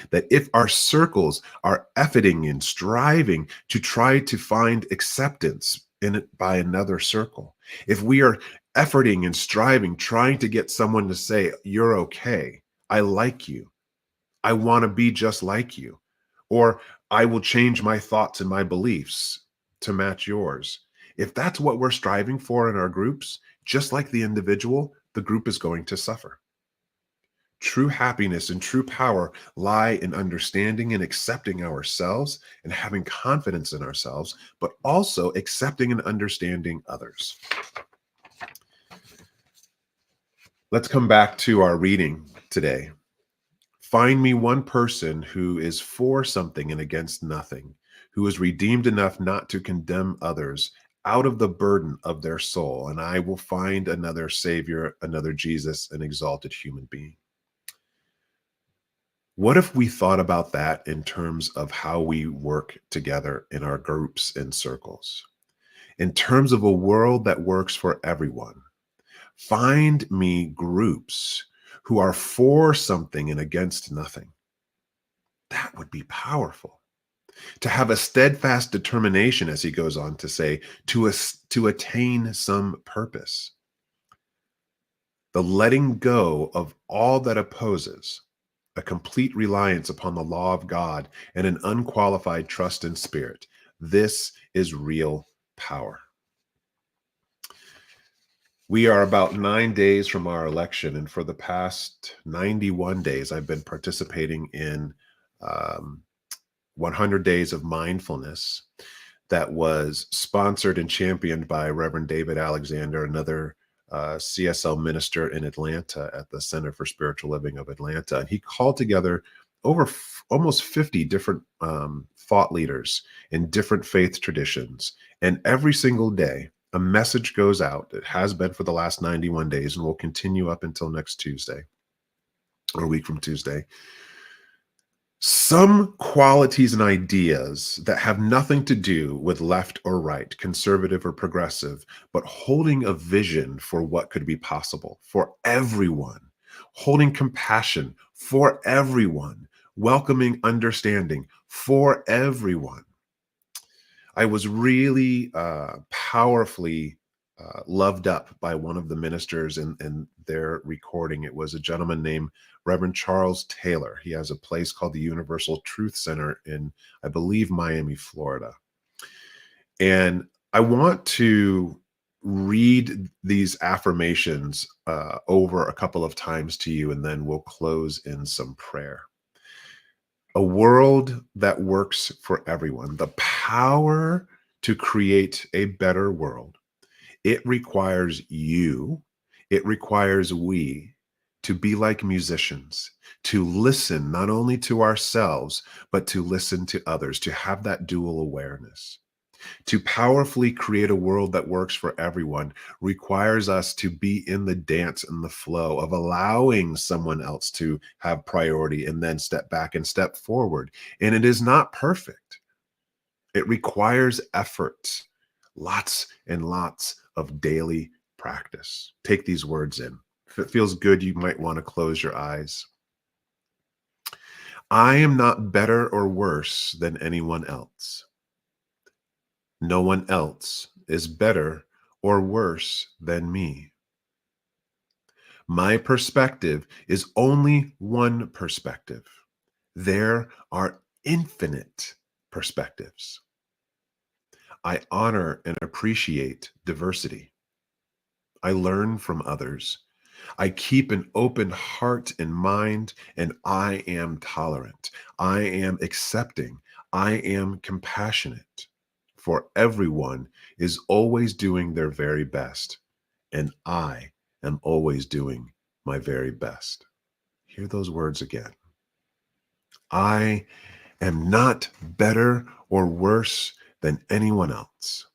That if our circles are efforting and striving to try to find acceptance in it by another circle, if we are efforting and striving, trying to get someone to say, "You're okay, I like you, I want to be just like you," or "I will change my thoughts and my beliefs to match yours." If that's what we're striving for in our groups, just like the individual, the group is going to suffer. True happiness and true power lie in understanding and accepting ourselves and having confidence in ourselves, but also accepting and understanding others. Let's come back to our reading today. Find me one person who is for something and against nothing, who is redeemed enough not to condemn others out of the burden of their soul, and I will find another Savior, another Jesus, an exalted human being. What if we thought about that in terms of how we work together in our groups and circles? In terms of a world that works for everyone, find me groups who are for something and against nothing. That would be powerful. To have a steadfast determination, as he goes on to say, to attain some purpose. The letting go of all that opposes, a complete reliance upon the law of God, and an unqualified trust in spirit. This is real power. We are about 9 days from our election, and for the past 91 days, I've been participating in 100 Days of Mindfulness that was sponsored and championed by Reverend David Alexander, another CSL minister in Atlanta at the Center for Spiritual Living of Atlanta. And he called together over almost 50 different thought leaders in different faith traditions. And every single day, a message goes out. It has been for the last 91 days and will continue up until next Tuesday, or a week from Tuesday. Some qualities and ideas that have nothing to do with left or right, conservative or progressive, but holding a vision for what could be possible for everyone, holding compassion for everyone, welcoming understanding for everyone. I was really powerfully loved up by one of the ministers in their recording. It was a gentleman named Reverend Charles Taylor. He has a place called the Universal Truth Center in, I believe, Miami, Florida. And I want to read these affirmations over a couple of times to you, and then we'll close in some prayer. A world that works for everyone. The power to create a better world. It requires you, it requires we to be like musicians, to listen not only to ourselves, but to listen to others, to have that dual awareness. To powerfully create a world that works for everyone requires us to be in the dance and the flow of allowing someone else to have priority and then step back and step forward. And it is not perfect. It requires effort, lots and lots of daily practice. Take these words in. If it feels good, you might want to close your eyes. I am not better or worse than anyone else. No one else is better or worse than me. My perspective is only one perspective. There are infinite perspectives. I honor and appreciate diversity. I learn from others. I keep an open heart and mind, and I am tolerant. I am accepting. I am compassionate. For everyone is always doing their very best, and I am always doing my very best. Hear those words again. I am not better or worse than anyone else.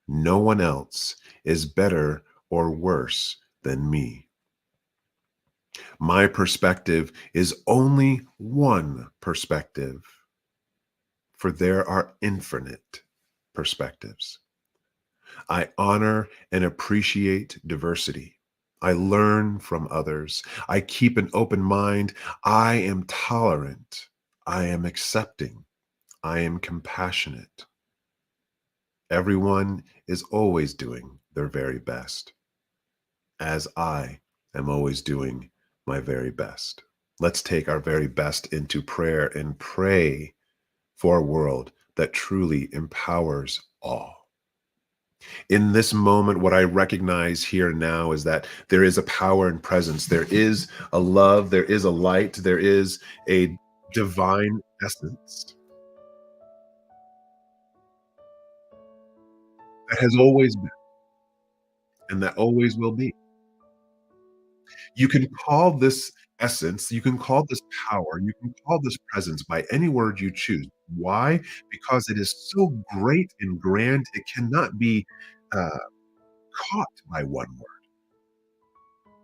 No one else is better or worse than me. My perspective is only one perspective, for there are infinite perspectives. I honor and appreciate diversity. I learn from others. I keep an open mind. I am tolerant. I am accepting. I am compassionate. Everyone is always doing their very best, as I am always doing my very best. Let's take our very best into prayer and pray for a world that truly empowers all. In this moment, what I recognize here now is that there is a power and presence. There is a love. There is a light. There is a divine essence that has always been and that always will be. You can call this essence, you can call this power, you can call this presence by any word you choose. Why? Because it is so great and grand, it cannot be uh, caught by one word.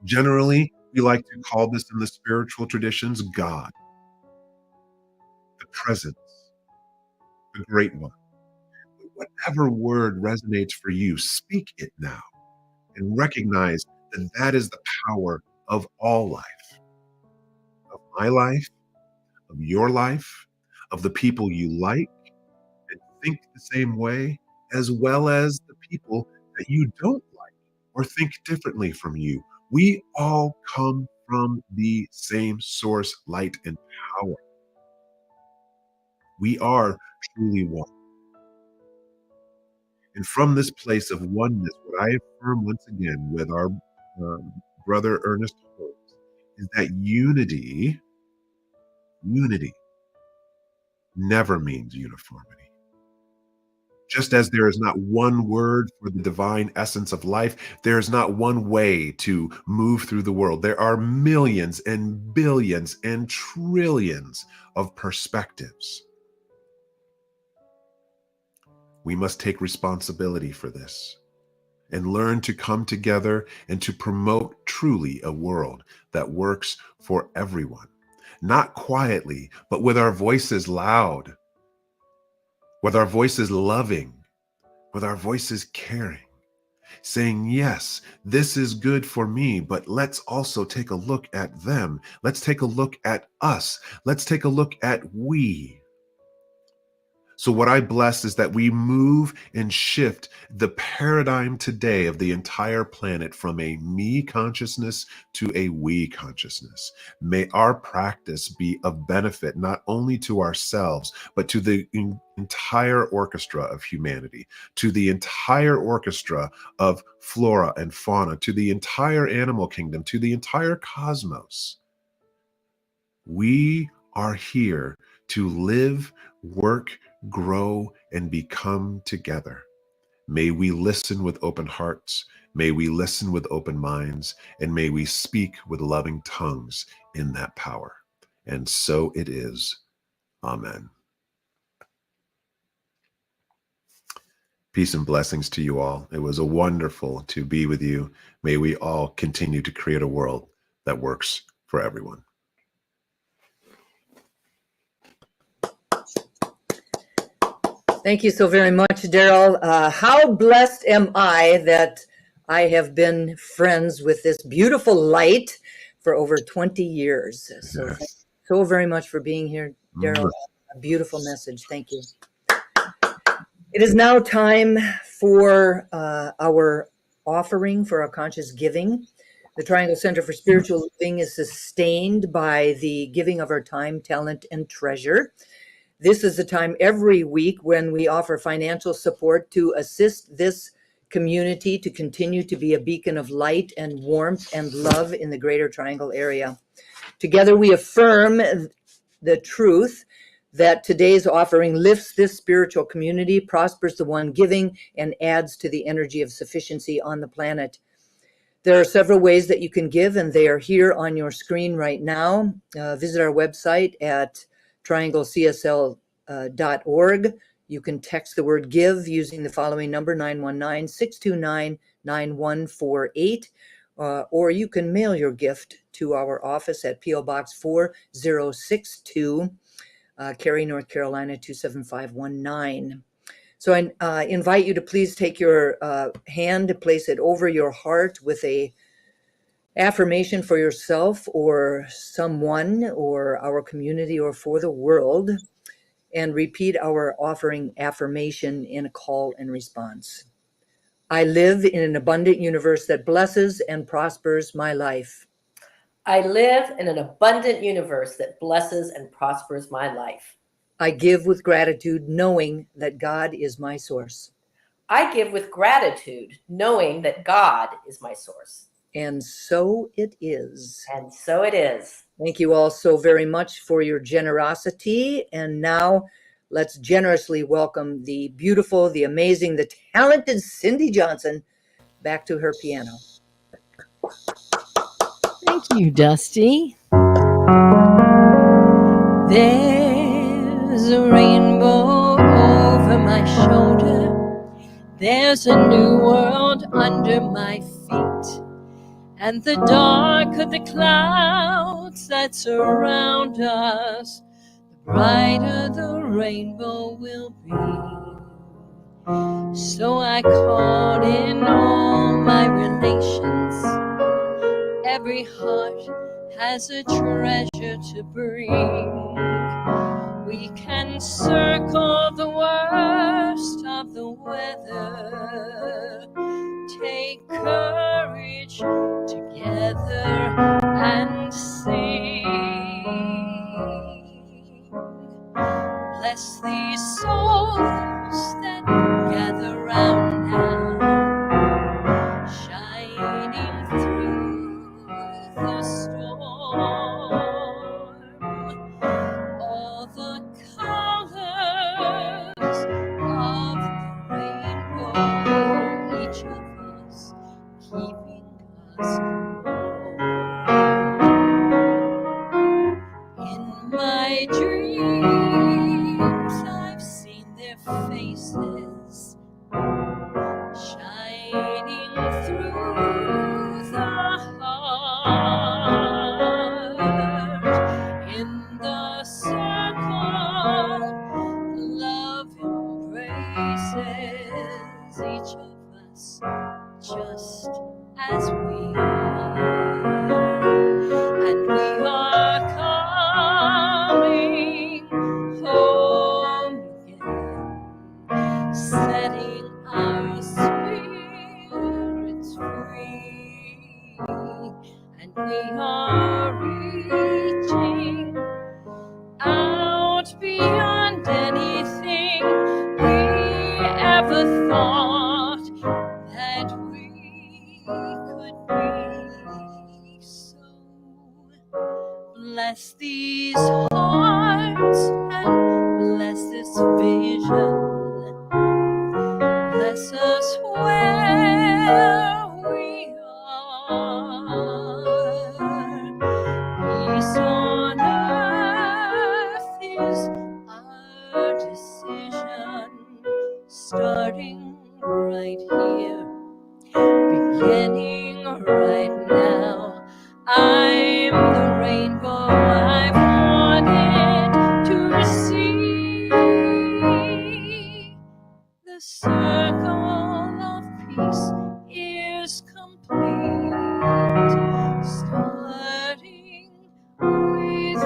Generally, we like to call this in the spiritual traditions God, the presence, the great one. But whatever word resonates for you, speak it now and recognize that that is the power of all life, of my life, of your life, of the people you like and think the same way, as well as the people that you don't like or think differently from you. We all come from the same source, light, and power. We are truly one. And from this place of oneness, what I affirm once again with our brother Ernest Holmes is that unity never means uniformity. Just as there is not one word for the divine essence of life, there is not one way to move through the world. There are millions and billions and trillions of perspectives. We must take responsibility for this and learn to come together and to promote truly a world that works for everyone, not quietly, but with our voices loud, with our voices loving, with our voices caring, saying, yes, this is good for me, but let's also take a look at them. Let's take a look at us. Let's take a look at we. So what I bless is that we move and shift the paradigm today of the entire planet from a me consciousness to a we consciousness. May our practice be of benefit not only to ourselves, but to the entire orchestra of humanity, to the entire orchestra of flora and fauna, to the entire animal kingdom, to the entire cosmos. We are here to live, work, grow, and become together. May we listen with open hearts. May we listen with open minds. And may we speak with loving tongues in that power. And so it is. Amen. Peace and blessings to you all. It was wonderful to be with you. May we all continue to create a world that works for everyone. Thank you so very much, Darrell. How blessed am I that I have been friends with this beautiful light for over 20 years. So thank you so very much for being here, Darrell. A beautiful message. Thank you. It is now time for our offering for our conscious giving. The Triangle Center for Spiritual Living is sustained by the giving of our time, talent, and treasure. This is the time every week when we offer financial support to assist this community to continue to be a beacon of light and warmth and love in the Greater Triangle area. Together we affirm the truth that today's offering lifts this spiritual community, prospers the one giving, and adds to the energy of sufficiency on the planet. There are several ways that you can give, and they are here on your screen right now. Visit our website at trianglecsl.org. You can text the word give using the following number, 919-629-9148, or you can mail your gift to our office at PO Box 4062, Cary, North Carolina 27519. So I invite you to please take your hand, place it over your heart with a affirmation for yourself or someone or our community or for the world, and repeat our offering affirmation in a call and response. I live in an abundant universe that blesses and prospers my life. I live in an abundant universe that blesses and prospers my life. I give with gratitude, knowing that God is my source. I give with gratitude, knowing that God is my source. And so it is. And so it is. Thank you all so very much for your generosity. And now let's generously welcome the beautiful, the amazing, the talented Cindy Johnson back to her piano. Thank you, Dusty. There's a rainbow over my shoulder. There's a new world under my feet. And the darker the clouds that surround us, the brighter the rainbow will be. So I call in all my relations. Every heart has a treasure to bring. We can circle the worst of the weather, take courage together and sing. Bless these souls that gather round now, shining through the storm. All the colors of the rainbow, each of us keeping us warm. In my dreams, I've seen their faces shining through the heart. In the circle, love embraces each of us just as we are. And we are coming home again, setting our spirits free. And we are reaching out beyond anything we ever thought that we could be. So bless these hearts and bless this vision. Bless us where we are. Peace on earth is our decision, starting right here, beginning right now. I'm the rainbow I've wanted to see. The circle of peace is complete, starting with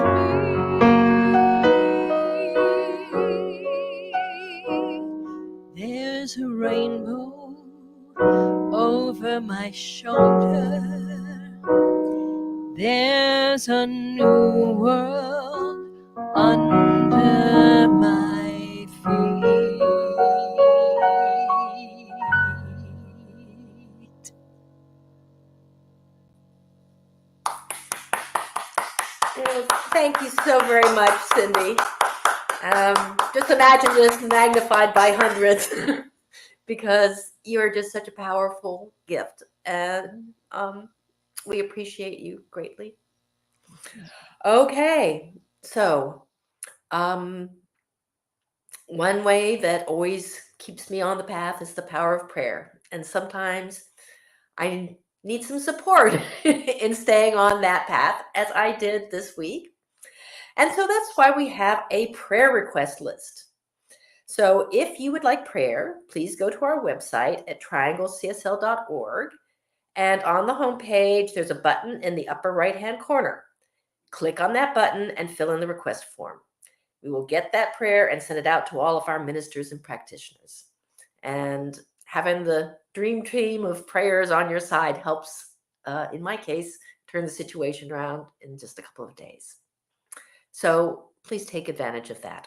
me. rainbow over my shoulder. There's a new world under my feet. Thank you so very much, Cindy. Just imagine this magnified by hundreds because you're just such a powerful gift, and we appreciate you greatly. Okay, so one way that always keeps me on the path is the power of prayer, and sometimes I need some support in staying on that path, as I did this week. And so that's why we have a prayer request list. So if you would like prayer, please go to our website at trianglecsl.org. And on the homepage, there's a button in the upper right-hand corner. Click on that button and fill in the request form. We will get that prayer and send it out to all of our ministers and practitioners. And having the dream team of prayers on your side helps, in my case, turn the situation around in just a couple of days. So please take advantage of that.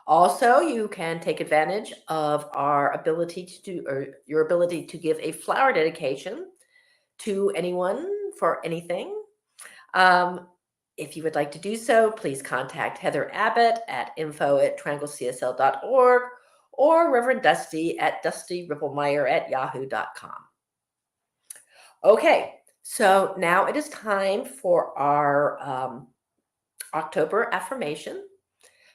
Also, you can take advantage of our ability to do, or your ability to give a flower dedication to anyone for anything. If you would like to do so, please contact Heather Abbott at info@trianglecsl.org or Reverend Dusty at dustyripplemeyer@yahoo.com. Okay, so now it is time for our October affirmation.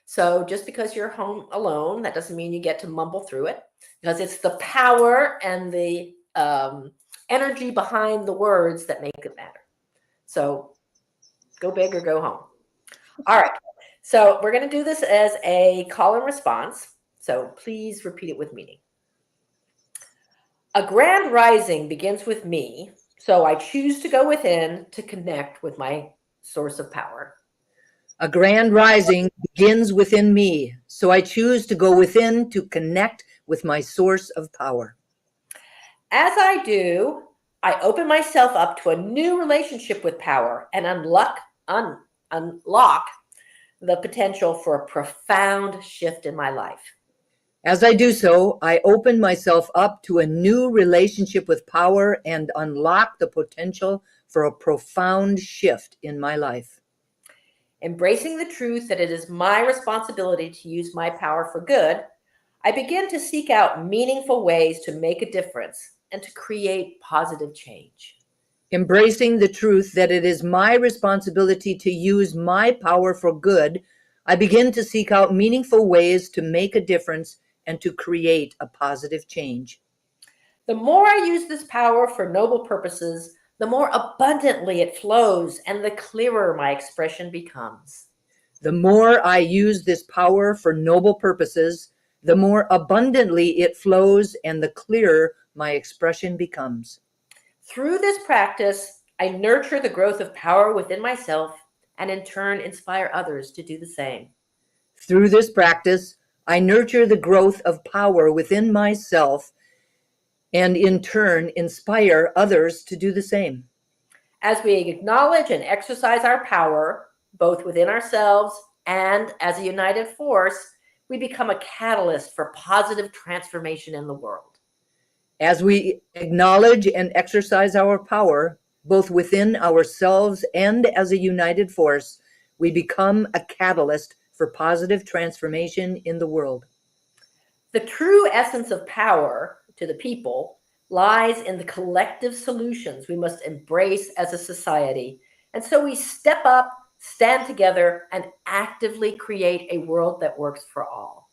So just because you're home alone, that doesn't mean you get to mumble through it, because it's the power and the energy behind the words that make it matter. So go big or go home. All right. So we're going to do this as a call and response. So please repeat it with meaning. A grand rising begins with me, so I choose to go within to connect with my source of power. A grand rising begins within me, so I choose to go within to connect with my source of power. As I do, I open myself up to a new relationship with power and unlock the potential for a profound shift in my life. As I do so, I open myself up to a new relationship with power and unlock the potential for a profound shift in my life. Embracing the truth that it is my responsibility to use my power for good, I begin to seek out meaningful ways to make a difference and to create positive change. Embracing the truth that it is my responsibility to use my power for good, I begin to seek out meaningful ways to make a difference and to create a positive change. The more I use this power for noble purposes, the more abundantly it flows and the clearer my expression becomes. The more I use this power for noble purposes, the more abundantly it flows and the clearer my expression becomes. Through this practice, I nurture the growth of power within myself and in turn inspire others to do the same. Through this practice, I nurture the growth of power within myself and in turn inspire others to do the same. As we acknowledge and exercise our power, both within ourselves and as a united force, we become a catalyst for positive transformation in the world. As we acknowledge and exercise our power, both within ourselves and as a united force, we become a catalyst for positive transformation in the world. The true essence of power to the people lies in the collective solutions we must embrace as a society. And so we step up, stand together, and actively create a world that works for all.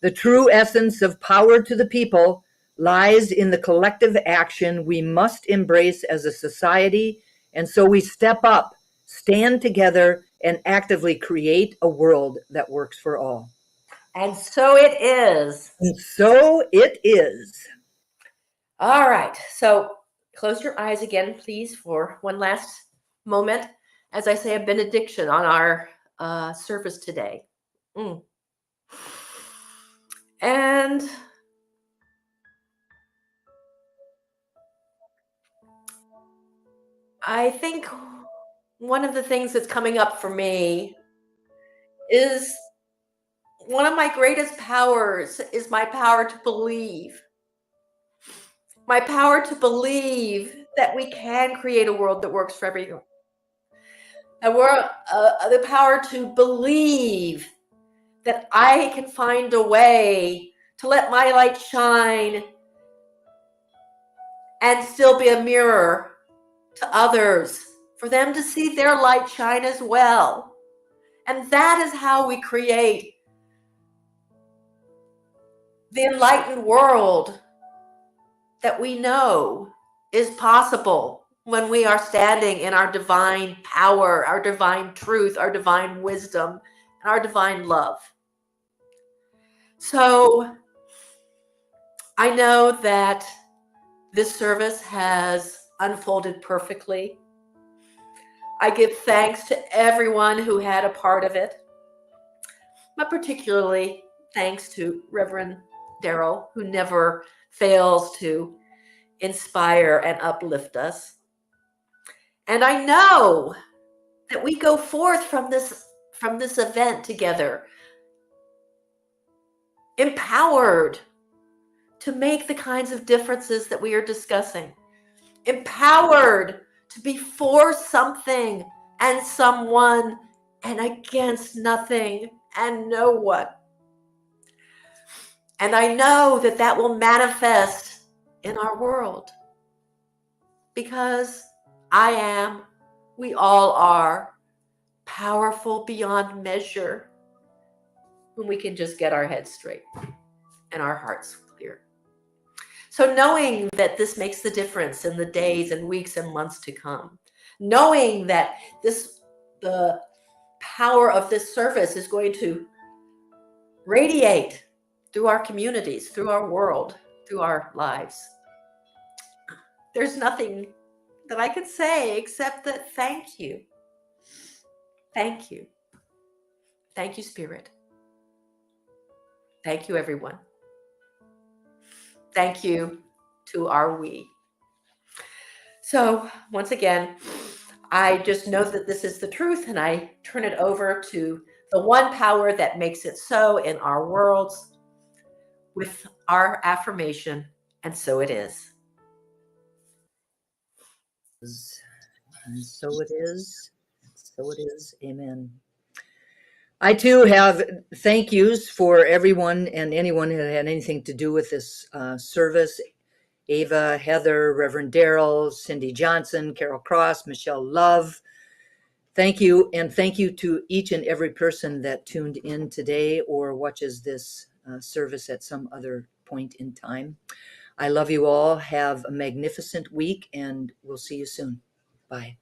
The true essence of power to the people lies in the collective action we must embrace as a society, and so we step up, stand together, and actively create a world that works for all. And so it is. And so it is. All right, so close your eyes again, please, for one last moment as I say a benediction on our service today. And I think one of the things that's coming up for me is one of my greatest powers is my power to believe. My power to believe that we can create a world that works for everyone. And the power to believe that I can find a way to let my light shine and still be a mirror to others, for them to see their light shine as well. And that is how we create the enlightened world that we know is possible when we are standing in our divine power, our divine truth, our divine wisdom, and our divine love. So I know that this service has unfolded perfectly. I give thanks to everyone who had a part of it, but particularly thanks to Reverend Darrell, who never fails to inspire and uplift us. And I know that we go forth from this event together, empowered to make the kinds of differences that we are discussing, empowered to be for something and someone and against nothing and no one. And I know that that will manifest in our world, because I am, we all are, powerful beyond measure when we can just get our heads straight and our hearts clear. So knowing that this makes the difference in the days and weeks and months to come, knowing that the power of this service is going to radiate through our communities, through our world, through our lives, there's nothing that I can say except that thank you. Thank you. Thank you, Spirit. Thank you, everyone. Thank you to our we. So once again, I just know that this is the truth, and I turn it over to the one power that makes it so in our worlds with our affirmation, and so it is. And so it is. So it is. Amen. I too have thank yous for everyone and anyone who had anything to do with this service. Ava, Heather, Reverend Darrell, Cindy Johnson, Carol Cross, Michelle Love. Thank you. And thank you to each and every person that tuned in today or watches this service at some other point in time. I love you all. Have a magnificent week, and we'll see you soon. Bye.